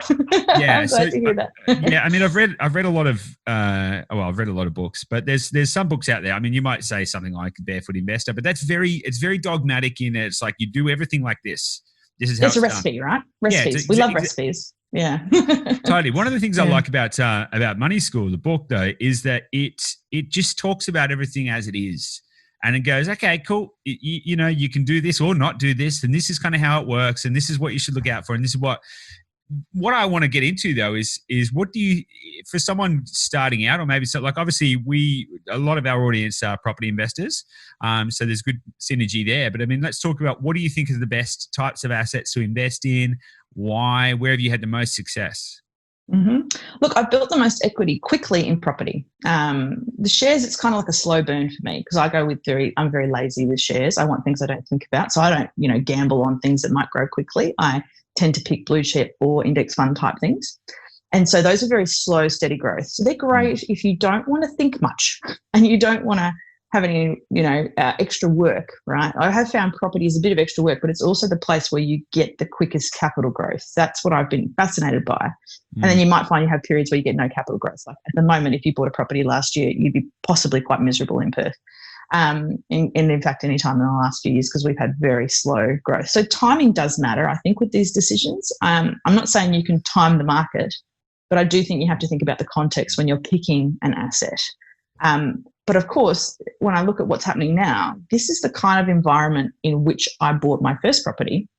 Yeah. I'm glad to hear that. Yeah. I mean, I've read a lot of, I've read a lot of books, but there's some books out there. I mean, you might say something like Barefoot Investor, but it's very dogmatic in it. It's like you do everything like this. This is how it's a recipe, right? Recipes. We love recipes. Yeah. Totally. One of the things I like about Money School, the book though, is that it just talks about everything as it is. And it goes, okay, cool. You can do this or not do this, and this is kind of how it works, and this is what you should look out for, and this is what I want to get into though is what do you, for someone starting out, or maybe so, like obviously a lot of our audience are property investors, so there's good synergy there. But I mean, let's talk about what do you think are the best types of assets to invest in? Why? Where have you had the most success? Mm-hmm. Look, I've built the most equity quickly in property. The shares, it's kind of like a slow burn for me because I'm very lazy with shares. I want things I don't think about. So I don't, gamble on things that might grow quickly. I tend to pick blue chip or index fund type things. And so those are very slow, steady growth. So they're great if you don't want to think much and you don't want to have any, extra work, right? I have found property is a bit of extra work, but it's also the place where you get the quickest capital growth. That's what I've been fascinated by. And then you might find you have periods where you get no capital growth. Like at the moment, if you bought a property last year, you'd be possibly quite miserable in Perth. In fact, any time in the last few years, because we've had very slow growth. So timing does matter, I think, with these decisions. I'm not saying you can time the market, but I do think you have to think about the context when you're picking an asset. But of course, when I look at what's happening now, this is the kind of environment in which I bought my first property,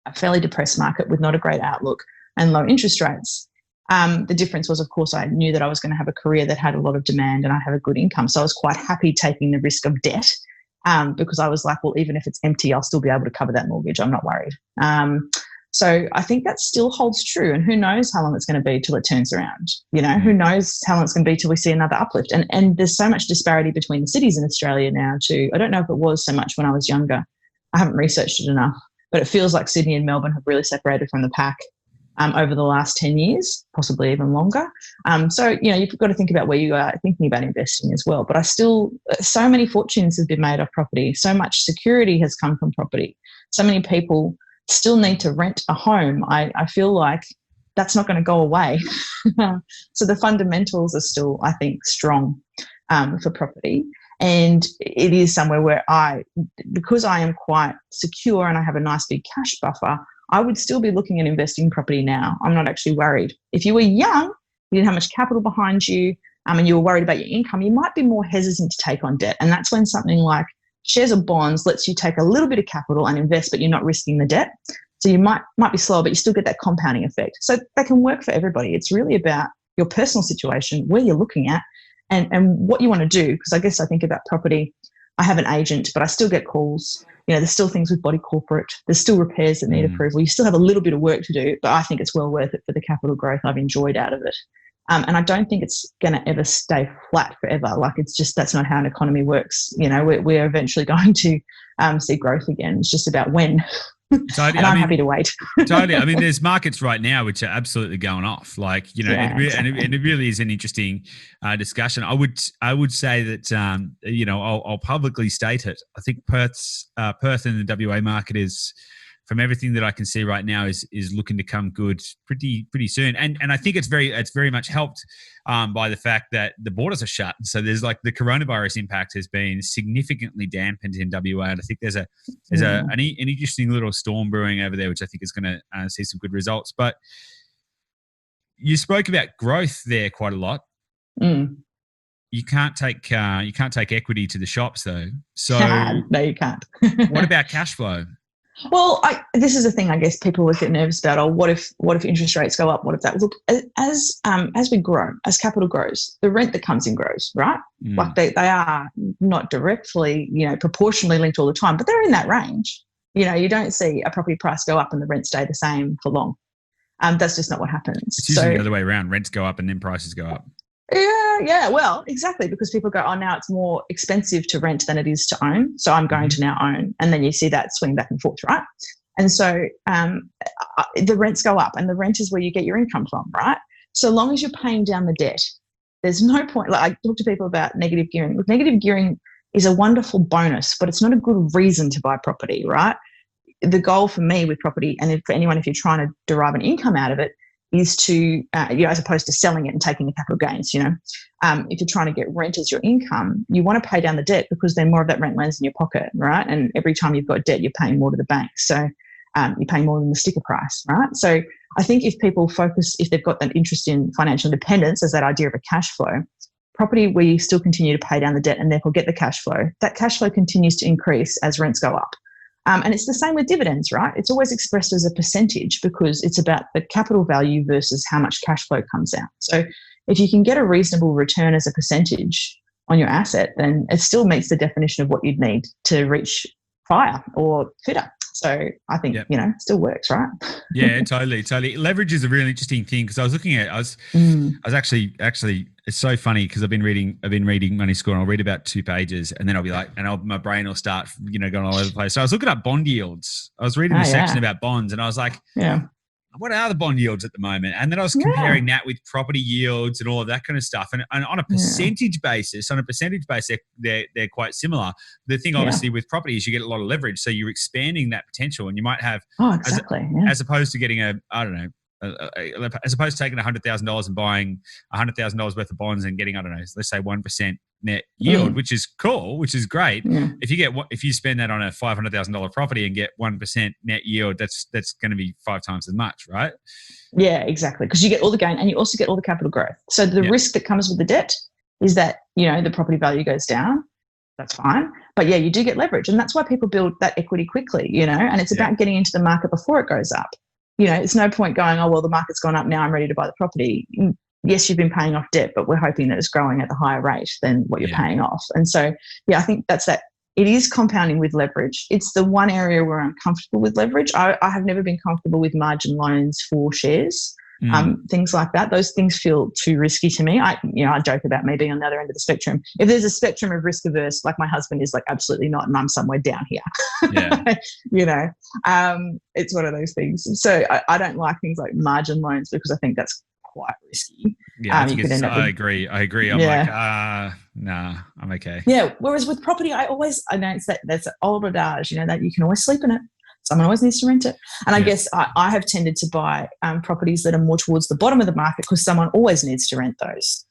a fairly depressed market with not a great outlook and low interest rates. The difference was, of course, I knew that I was going to have a career that had a lot of demand and I have a good income. So I was quite happy taking the risk of debt because I was like, well, even if it's empty, I'll still be able to cover that mortgage. I'm not worried. So I think that still holds true. And who knows how long it's going to be till it turns around? Who knows how long it's going to be till we see another uplift? And there's so much disparity between the cities in Australia now too. I don't know if it was so much when I was younger. I haven't researched it enough, but it feels like Sydney and Melbourne have really separated from the pack over the last 10 years, possibly even longer. So, you've got to think about where you are thinking about investing as well. But so many fortunes have been made off property. So much security has come from property. So many people still need to rent a home. I feel like that's not going to go away. So the fundamentals are still, I think, strong for property. And it is somewhere where because I am quite secure and I have a nice big cash buffer, I would still be looking at investing in property now. I'm not actually worried. If you were young, you didn't have much capital behind you, and you're worried about your income, you might be more hesitant to take on debt. And that's when something like shares or bonds lets you take a little bit of capital and invest, but you're not risking the debt. So you might be slower, but you still get that compounding effect. So that can work for everybody. It's really about your personal situation, where you're looking at, and what you want to do. Because I guess I think about property. I have an agent, but I still get calls. There's still things with body corporate. There's still repairs that need approval. You still have a little bit of work to do, but I think it's well worth it for the capital growth I've enjoyed out of it. And I don't think it's going to ever stay flat forever. Like, it's just, that's not how an economy works. We're eventually going to see growth again. It's just about when. Totally. And I'm happy to wait. Totally. I mean, there's markets right now which are absolutely going off. Like, Exactly. and it really is an interesting discussion. I would say that I'll publicly state it. I think Perth and the WA market is, from everything that I can see right now, is looking to come good pretty soon. And I think it's very much helped by the fact that the borders are shut. So there's like the coronavirus impact has been significantly dampened in WA, and I think there's an interesting little storm brewing over there, which I think is going to see some good results. But you spoke about growth there quite a lot. You can't take equity to the shops though. So no, you can't. What about cash flow? Well, this is the thing I guess people always get nervous about. Oh, what if interest rates go up? What if that? Look, as we grow, as capital grows, the rent that comes in grows, right? Like they are not directly, proportionally linked all the time, but they're in that range. You don't see a property price go up and the rent stay the same for long. That's just not what happens. It's usually the other way around. Rents go up and then prices go up. Yeah. Well, exactly, because people go, oh, now it's more expensive to rent than it is to own, so I'm going to now own. And then you see that swing back and forth, right? And so the rents go up, and the rent is where you get your income from, right? So long as you're paying down the debt, there's no point. Like, I talk to people about negative gearing. Look, negative gearing is a wonderful bonus, but it's not a good reason to buy property, right? The goal for me with property, and for anyone, if you're trying to derive an income out of it, is to, as opposed to selling it and taking the capital gains, if you're trying to get rent as your income, you want to pay down the debt, because then more of that rent lands in your pocket, right? And every time you've got debt, you're paying more to the bank. So you're paying more than the sticker price, right? So I think if people focus, if they've got that interest in financial independence as that idea of a cash flow, property, we still continue to pay down the debt and therefore get the cash flow. That cash flow continues to increase as rents go up. And it's the same with dividends, right? It's always expressed as a percentage, because it's about the capital value versus how much cash flow comes out. So if you can get a reasonable return as a percentage on your asset, then it still meets the definition of what you'd need to reach FIRE or FITR. So I think, it still works, right? Yeah, totally. Leverage is a really interesting thing, because I was looking at, I was actually, it's so funny, because I've been reading Money School, and I'll read about 2 pages, and then I'll be like, my brain will start, going all over the place. So I was looking up bond yields. I was reading a section about bonds, and I was like, what are the bond yields at the moment? And then I was comparing that with property yields and all of that kind of stuff. And on a percentage basis, they're quite similar. The thing obviously with property is you get a lot of leverage. So you're expanding that potential, and you might have, as opposed to getting as opposed to taking $100,000 and buying $100,000 worth of bonds and getting, let's say 1% net yield, which is cool, which is great. Yeah. If you spend that on a $500,000 property and get 1% net yield, that's going to be 5 times as much, right? Yeah, exactly. Because you get all the gain and you also get all the capital growth. So the risk that comes with the debt is that, the property value goes down. That's fine. But you do get leverage. And that's why people build that equity quickly, and it's about getting into the market before it goes up. It's no point going, oh, well, the market's gone up now, I'm ready to buy the property. Yes, you've been paying off debt, but we're hoping that it's growing at a higher rate than what you're paying off. And so, I think that's that. It is compounding with leverage. It's the one area where I'm comfortable with leverage. I have never been comfortable with margin loans for shares, things like that. Those things feel too risky to me. I joke about me being on the other end of the spectrum. If there's a spectrum of risk averse, like my husband is, like, absolutely not, and I'm somewhere down here. It's one of those things. So I don't like things like margin loans, because I think that's quite risky. I agree. I'm like, nah, I'm okay. Yeah. Whereas with property, I know that's an old adage, that you can always sleep in it. Someone always needs to rent it. And I guess I have tended to buy properties that are more towards the bottom of the market, because someone always needs to rent those.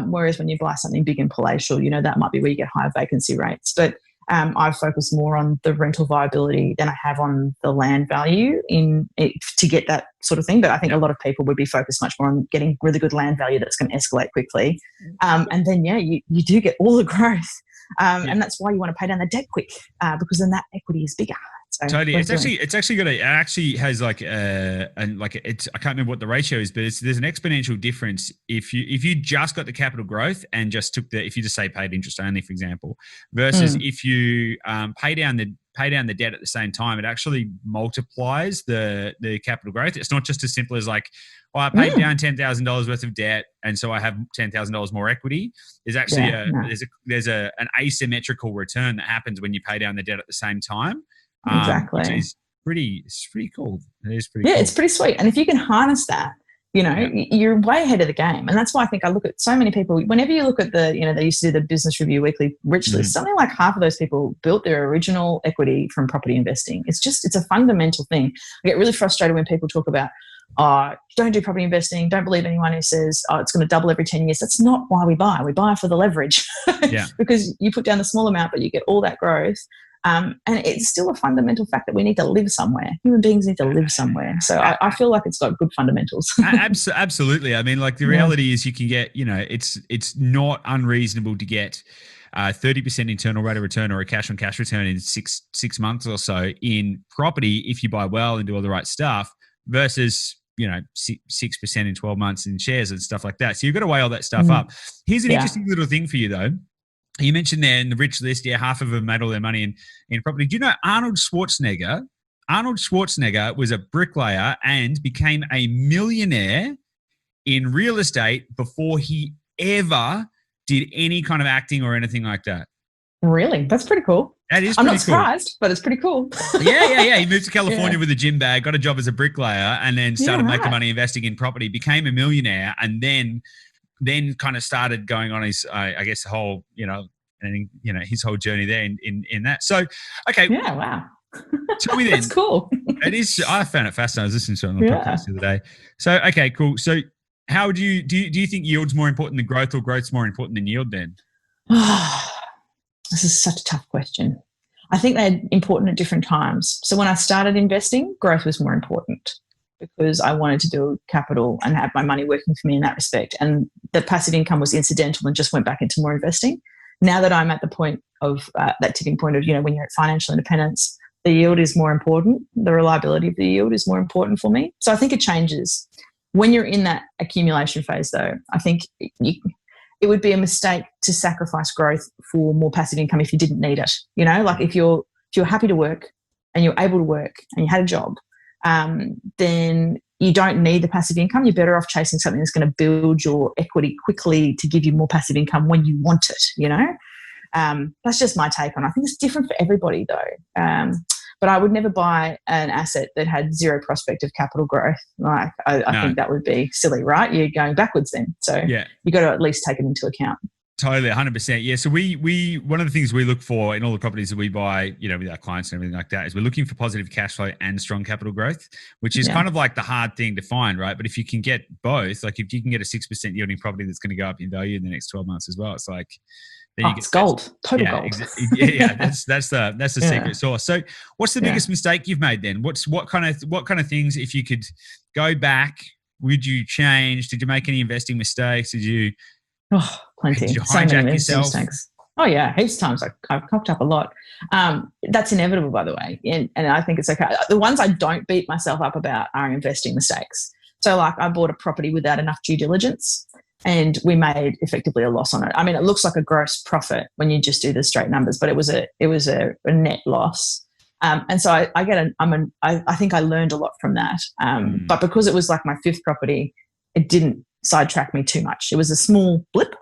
Whereas when you buy something big and palatial, that might be where you get higher vacancy rates. But I've focused more on the rental viability than I have on the land value in it to get that sort of thing. But I think a lot of people would be focused much more on getting really good land value that's going to escalate quickly. And then, you do get all the growth. And that's why you want to pay down the debt quick because then that equity is bigger. So totally. It actually has like I can't remember what the ratio is, but there's an exponential difference if you just got the capital growth and just if you just say paid interest only, for example, versus if you pay down the debt at the same time, it actually multiplies the capital growth. It's not just as simple as like, I paid down $10,000 worth of debt, and so I have $10,000 more equity. There's actually there's an asymmetrical return that happens when you pay down the debt at the same time. Exactly. Which is pretty cool. It is pretty cool. It's pretty sweet. And if you can harness that, you're way ahead of the game. And that's why I think I look at so many people, whenever you look at they used to do the Business Review Weekly Rich List, something like half of those people built their original equity from property investing. It's a fundamental thing. I get really frustrated when people talk about, don't do property investing. Don't believe anyone who says, it's going to double every 10 years. That's not why we buy. We buy for the leverage because you put down the small amount, but you get all that growth. And it's still a fundamental fact that we need to live somewhere. Human beings need to live somewhere. So I feel like it's got good fundamentals. Absolutely. I mean, like the reality is you can get, it's not unreasonable to get 30% internal rate of return or a cash on cash return in six months or so in property if you buy well and do all the right stuff versus 6% in 12 months in shares and stuff like that. So you've got to weigh all that stuff up. Here's an interesting little thing for you though. You mentioned there in the rich list, half of them made all their money in property. Do you know Arnold Schwarzenegger? Arnold Schwarzenegger was a bricklayer and became a millionaire in real estate before he ever did any kind of acting or anything like that. Really? That's pretty cool. That is I'm pretty not surprised, but it's pretty cool. Yeah. He moved to California with a gym bag, got a job as a bricklayer, and then started making money investing in property, became a millionaire, and then kind of started going on his, I guess, whole, his whole journey there in that. So, okay. Yeah, wow. Tell me then. That's cool. It is. I found it fascinating. I was listening to it on the podcast the other day. So, okay, cool. So, how do you think yield's more important than growth, or growth's more important than yield then? This is such a tough question. I think they're important at different times. So when I started investing, growth was more important because I wanted to build capital and have my money working for me in that respect. And the passive income was incidental and just went back into more investing. Now that I'm at the point of that tipping point of, when you're at financial independence, the yield is more important. The reliability of the yield is more important for me. So I think it changes. When you're in that accumulation phase, though, I think it would be a mistake to sacrifice growth for more passive income if you didn't need it. Like if you're happy to work and you're able to work and you had a job, then you don't need the passive income. You're better off chasing something that's going to build your equity quickly to give you more passive income when you want it, That's just my take on it. I think it's different for everybody though. But I would never buy an asset that had zero prospect of capital growth. Like I think that would be silly, right? You're going backwards then. So you got to at least take it into account. Totally, 100%. Yeah. So we one of the things we look for in all the properties that we buy, with our clients and everything like that, is we're looking for positive cash flow and strong capital growth, which is kind of like the hard thing to find, right? But if you can get both, like if you can get a 6% yielding property that's going to go up in value in the next 12 months as well, it's like it's gold, total gold. That's the secret sauce. So, what's the biggest mistake you've made then? What kind of things, if you could go back, would you change? Did you make any investing mistakes? Did you? Oh, plenty. Did you hijack yourself? Mistakes. Oh yeah, heaps of times. I've cocked up a lot. That's inevitable, by the way, and I think it's okay. The ones I don't beat myself up about are investing mistakes. So, like, I bought a property without enough due diligence, and we made effectively a loss on it. I mean, it looks like a gross profit when you just do the straight numbers, but it was a net loss. And so I think I learned a lot from that. But because it was like my fifth property, it didn't sidetrack me too much. It was a small blip.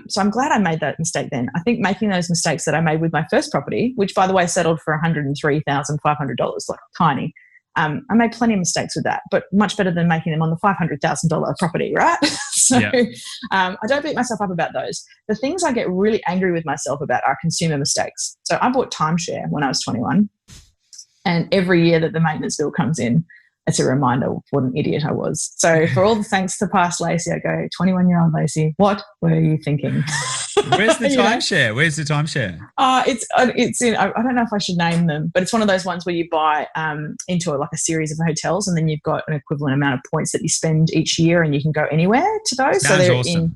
So I'm glad I made that mistake then. I think making those mistakes that I made with my first property, which by the way settled for $103,500, like tiny. I made plenty of mistakes with that, but much better than making them on the $500,000 property, right? So I don't beat myself up about those. The things I get really angry with myself about are consumer mistakes. So I bought timeshare when I was 21, and every year that the maintenance bill comes in, it's a reminder of what an idiot I was. So for all the thanks to past Lacey, I go, 21-year-old Lacey, what were you thinking? Where's the timeshare? Where's the timeshare? It's in, I don't know if I should name them, but it's one of those ones where you buy into like a series of hotels, and then you've got an equivalent amount of points that you spend each year, and you can go anywhere to those. Sounds so they're awesome.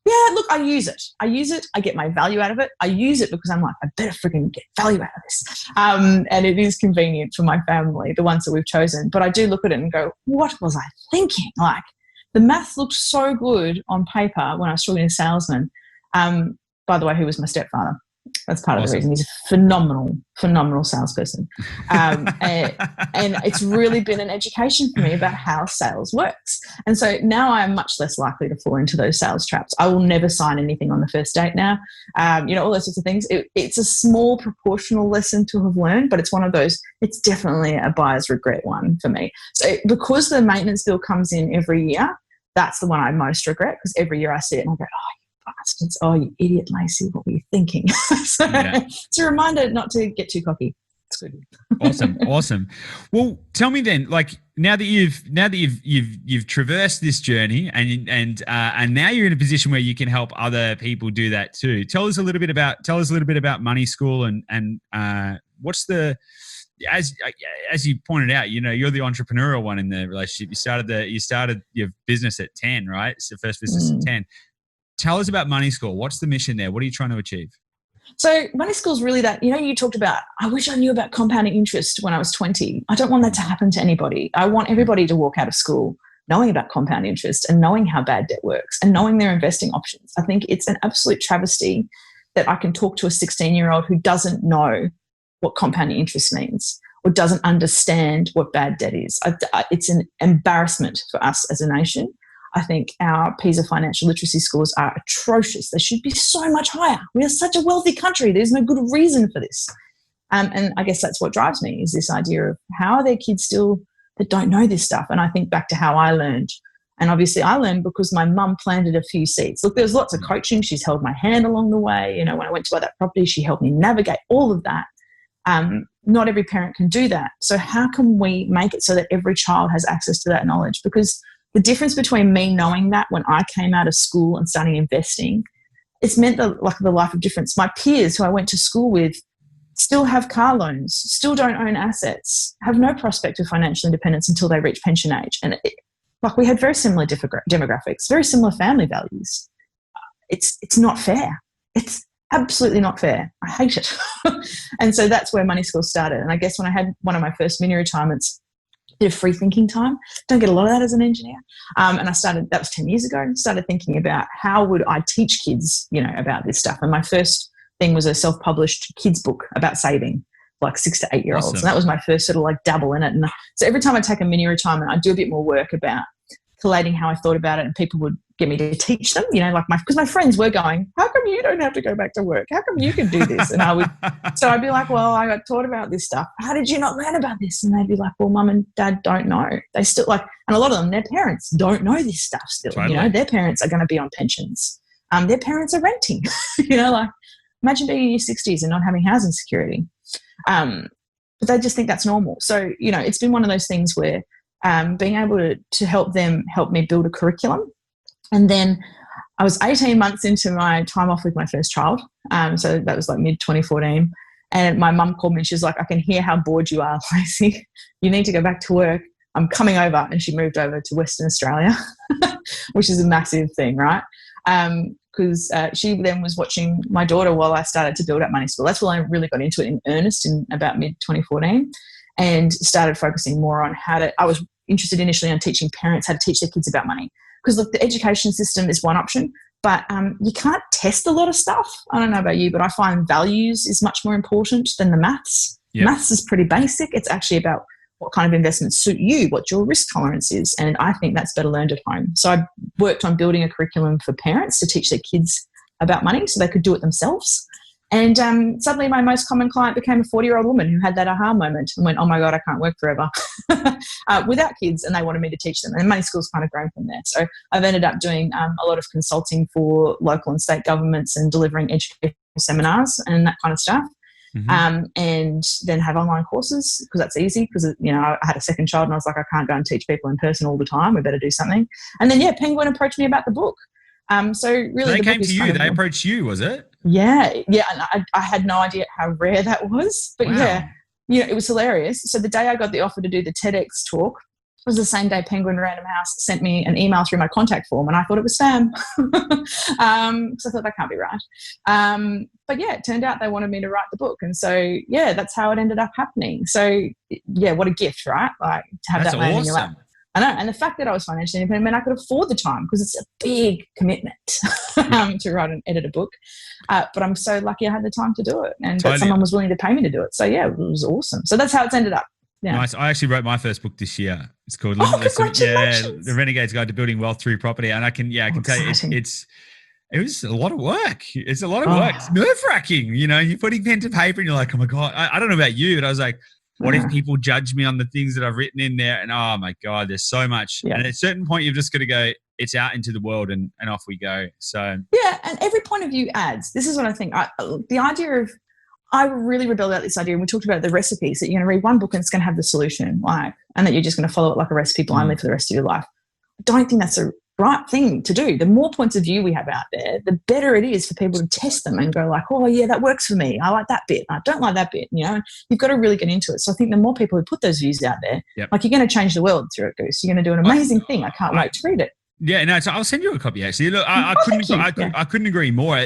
Yeah, look, I use it. I get my value out of it. I use it because I'm like, I better freaking get value out of this. And it is convenient for my family, the ones that we've chosen. But I do look at it and go, what was I thinking? Like, the math looked so good on paper when I was talking to a salesman. By the way, who was my stepfather. That's part of the reason. He's a phenomenal salesperson. And it's really been an education for me about how sales works. And so now I'm much less likely to fall into those sales traps. I will never sign anything on the first date now. All those sorts of things. It's a small proportional lesson to have learned, but it's one of those, it's definitely a buyer's regret one for me. So because the maintenance bill comes in every year, that's the one I most regret, because every year I see it and I go, bastards, oh, you idiot, Lacey, what were you thinking? So it's a reminder not to get too cocky. It's good. Awesome. Well, tell me then, like, now that you've traversed this journey and now you're in a position where you can help other people do that too. Tell us a little bit about Money School and what's the, as you pointed out, you're the entrepreneurial one in the relationship. You started your business at 10, right? It's the first business at 10. Tell us about Money School. What's the mission there? What are you trying to achieve? So Money School is really that, you talked about, I wish I knew about compounding interest when I was 20. I don't want that to happen to anybody. I want everybody to walk out of school knowing about compound interest and knowing how bad debt works and knowing their investing options. I think it's an absolute travesty that I can talk to a 16-year-old who doesn't know what compounding interest means or doesn't understand what bad debt is. It's an embarrassment for us as a nation. I think our PISA financial literacy scores are atrocious. They should be so much higher. We are such a wealthy country. There's no good reason for this. And I guess that's what drives me, is this idea of how are there kids still that don't know this stuff? And I think back to how I learned. And obviously I learned because my mum planted a few seeds. Look, there's lots of coaching. She's held my hand along the way. When I went to buy that property, she helped me navigate all of that. Not every parent can do that. So how can we make it so that every child has access to that knowledge? Because the difference between me knowing that when I came out of school and starting investing, it's meant the life of difference. My peers who I went to school with still have car loans, still don't own assets, have no prospect of financial independence until they reach pension age. And we had very similar demographics, very similar family values. It's not fair. It's absolutely not fair. I hate it. And so that's where Money School started. And I guess when I had one of my first mini retirements, bit of free thinking time. Don't get a lot of that as an engineer. And I started, that was 10 years ago, started thinking about how would I teach kids, about this stuff. And my first thing was a self-published kids book about saving, like 6 to 8 year olds. Awesome. And that was my first sort of dabble in it. And so every time I take a mini retirement, I do a bit more work about collating how I thought about it, and people would get me to teach them, because my friends were going, how come you don't have to go back to work? How come you can do this? And so I'd be like, well, I got taught about this stuff. How did you not learn about this? And they'd be like, well, mum and dad don't know. They still and a lot of them, their parents don't know this stuff still. Totally. Their parents are going to be on pensions. Their parents are renting, imagine being in your 60s and not having housing security. But they just think that's normal. So, it's been one of those things where being able to help them help me build a curriculum. And then I was 18 months into my time off with my first child. So that was mid-2014. And my mum called me and she's like, I can hear how bored you are, Lacey. You need to go back to work. I'm coming over. And she moved over to Western Australia, which is a massive thing, right? Because she then was watching my daughter while I started to build up Money School. That's when I really got into it in earnest in about mid-2014 and started focusing more on I was interested initially in teaching parents how to teach their kids about money. Because, look, the education system is one option, but you can't test a lot of stuff. I don't know about you, but I find values is much more important than the maths. Yep. Maths is pretty basic. It's actually about what kind of investments suit you, what your risk tolerance is, and I think that's better learned at home. So I worked on building a curriculum for parents to teach their kids about money so they could do it themselves. And suddenly my most common client became a 40-year-old woman who had that aha moment and went, oh, my God, I can't work forever without kids, and they wanted me to teach them. And Money School's kind of grown from there. So I've ended up doing a lot of consulting for local and state governments and delivering educational seminars and that kind of stuff. and then have online courses because that's easy because, I had a second child and I was like, I can't go and teach people in person all the time. We better do something. And then, Penguin approached me about the book. So really, they came to you. They approached you, was it? Yeah. And I had no idea how rare that was, but wow. it was hilarious. So the day I got the offer to do the TEDx talk was the same day Penguin Random House sent me an email through my contact form, and I thought it was spam. So I thought that can't be right. But it turned out they wanted me to write the book, and so that's how it ended up happening. So what a gift, right? Like to have that's that land awesome. in your lap. I know, and the fact that I was financially independent meant I could afford the time because it's a big commitment to write and edit a book. But I'm so lucky I had the time to do it, and that someone was willing to pay me to do it. So it was awesome. So that's how it's ended up. Yeah. Nice. I actually wrote my first book this year. It's called Congratulations. The Renegade's Guide to Building Wealth Through Property. And I can tell you, it was a lot of work. It's a lot of work. It's nerve-wracking. You're putting pen to paper and you're like, oh my God, I don't know about you, but I was like, what if people judge me on the things that I've written in there? And oh my God, there's so much. Yeah. And at a certain point, you've just got to go, it's out into the world and off we go. So and every point of view adds. This is what I think. The idea of, I really rebelled about this idea, and we talked about the recipes, that you're going to read one book and it's going to have the solution, and that you're just going to follow it like a recipe blindly for the rest of your life. I don't think that's a right thing to do. The more points of view we have out there, the better it is for people to test them and go like, oh yeah, that works for me. I like that bit. I don't like that bit. You've got to really get into it. So I think the more people who put those views out there, you're going to change the world through it, Goose. You're going to do an amazing thing. I can't wait to read it. Yeah, no, so I'll send you a copy actually. Look, I couldn't agree more.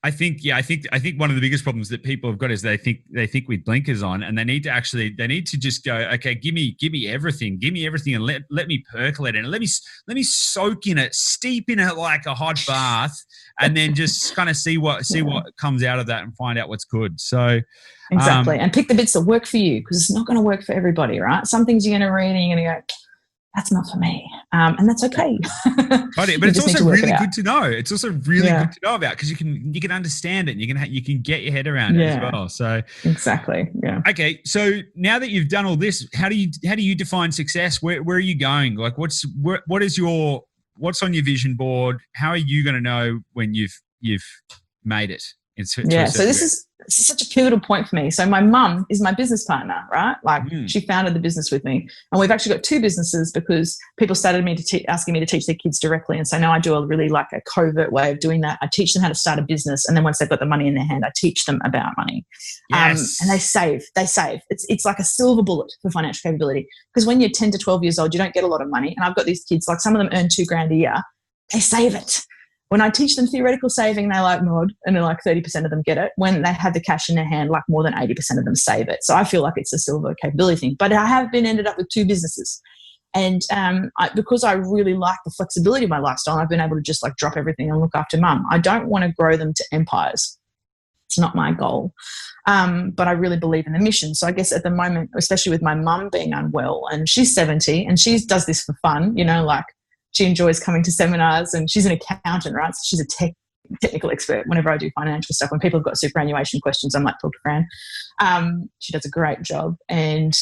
I think one of the biggest problems that people have got is they think with blinkers on, and they need to just go, okay, give me everything, and let me percolate in it, let me soak in it, steep in it like a hot bath, and then just kind of see what comes out of that and find out what's good. So exactly, and pick the bits that work for you, because it's not going to work for everybody, right? Some things you're going to read and you're going to go, that's not for me, and that's okay. But it's also really good to know. It's also really good to know about, because you can understand it, and you can get your head around it as well. So exactly, yeah. Okay, so now that you've done all this, how do you define success? Where are you going? Like, what's on your vision board? How are you going to know when you've made it? So this is such a pivotal point for me. So my mum is my business partner, right? Like she founded the business with me, and we've actually got two businesses because people started asking me to teach their kids directly. And so now I do a really like a covert way of doing that. I teach them how to start a business, and then once they've got the money in their hand, I teach them about money. Yes. And they save. It's like a silver bullet for financial capability, because when you're 10 to 12 years old, you don't get a lot of money. And I've got these kids, like some of them earn $2,000 a year. They save it. When I teach them theoretical saving, they like nod, and then like 30% of them get it. When they have the cash in their hand, like more than 80% of them save it. So I feel like it's a silver capability thing. But I have ended up with two businesses. And because I really like the flexibility of my lifestyle, I've been able to just like drop everything and look after mum. I don't want to grow them to empires. It's not my goal. But I really believe in the mission. So I guess at the moment, especially with my mum being unwell, and she's 70 and she does this for fun, like, she enjoys coming to seminars, and she's an accountant, right? So she's a technical expert. Whenever I do financial stuff, when people have got superannuation questions, I'm like, talk to Fran. She does a great job. And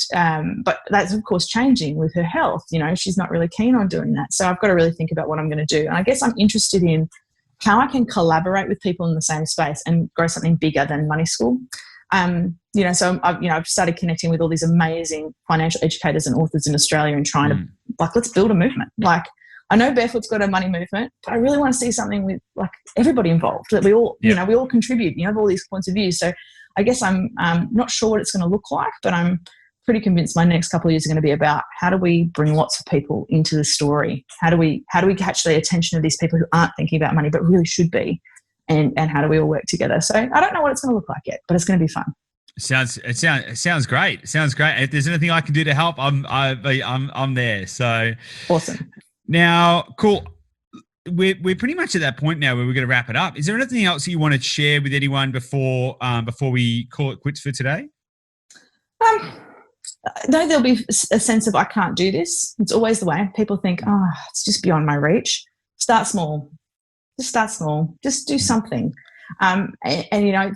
but that's, of course, changing with her health. She's not really keen on doing that. So I've got to really think about what I'm going to do. And I guess I'm interested in how I can collaborate with people in the same space and grow something bigger than money school. So I've started connecting with all these amazing financial educators and authors in Australia and trying to, like, let's build a movement. Like, I know Barefoot's got a money movement, but I really want to see something with like everybody involved, that we all, we all contribute, have all these points of view. So I guess I'm not sure what it's going to look like, but I'm pretty convinced my next couple of years are going to be about how do we bring lots of people into the story? How do we catch the attention of these people who aren't thinking about money, but really should be? And how do we all work together? So I don't know what it's going to look like yet, but it's going to be fun. It sounds great. It sounds great. If there's anything I can do to help, I'm there. So awesome. Now, cool. We're pretty much at that point now where we're going to wrap it up. Is there anything else you want to share with anyone before we call it quits for today? No, there'll be a sense of I can't do this. It's always the way. People think, it's just beyond my reach. Start small. Just start small. Just do something. I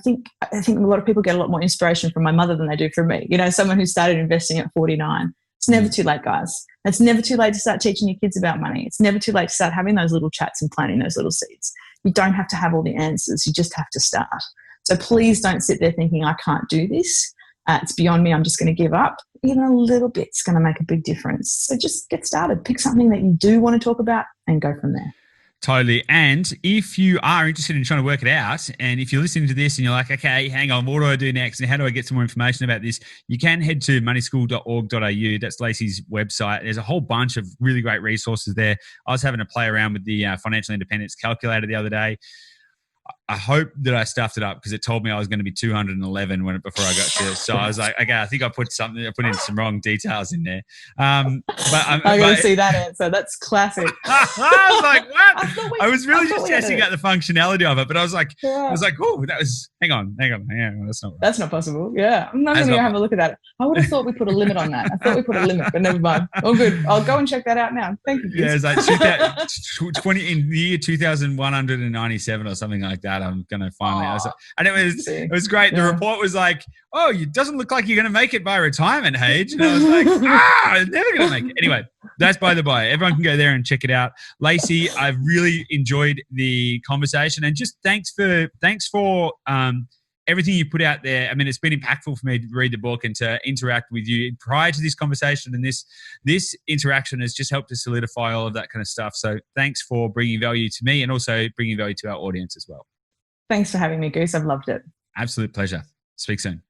think a lot of people get a lot more inspiration from my mother than they do from me. Someone who started investing at 49. It's never too late, guys. It's never too late to start teaching your kids about money. It's never too late to start having those little chats and planting those little seeds. You don't have to have all the answers. You just have to start. So please don't sit there thinking, I can't do this. It's beyond me. I'm just going to give up. Even a little bit's going to make a big difference. So just get started. Pick something that you do want to talk about and go from there. Totally. And if you are interested in trying to work it out, and if you're listening to this and you're like, okay, hang on, what do I do next? And how do I get some more information about this? You can head to moneyschool.org.au. That's Lacey's website. There's a whole bunch of really great resources there. I was having to play around with the financial independence calculator the other day. I hope that I stuffed it up because it told me I was going to be 211 before I got to it. So I was like, okay, I think I put in some wrong details in there. But I'm going to see that answer. That's classic. I was like, what? I was really just testing out the functionality of it, but I was like, oh, that was, hang on. That's not right. That's not possible. Yeah. I'm not going to go have a look at that. I would have thought we put a limit on that. I thought we put a limit, but never mind. All good. I'll go and check that out now. Thank you. Yeah, it's like 20 in the year 2197 or something like that. I'm going to finally, and it was great. The report was like, oh, it doesn't look like you're going to make it by retirement age. And I was like, I'm never going to make it. Anyway, that's by the by. Everyone can go there and check it out. Lacey, I've really enjoyed the conversation, and just thanks for everything you put out there. I mean, it's been impactful for me to read the book and to interact with you prior to this conversation, and this interaction has just helped to solidify all of that kind of stuff. So thanks for bringing value to me and also bringing value to our audience as well. Thanks for having me, Goose. I've loved it. Absolute pleasure. Speak soon.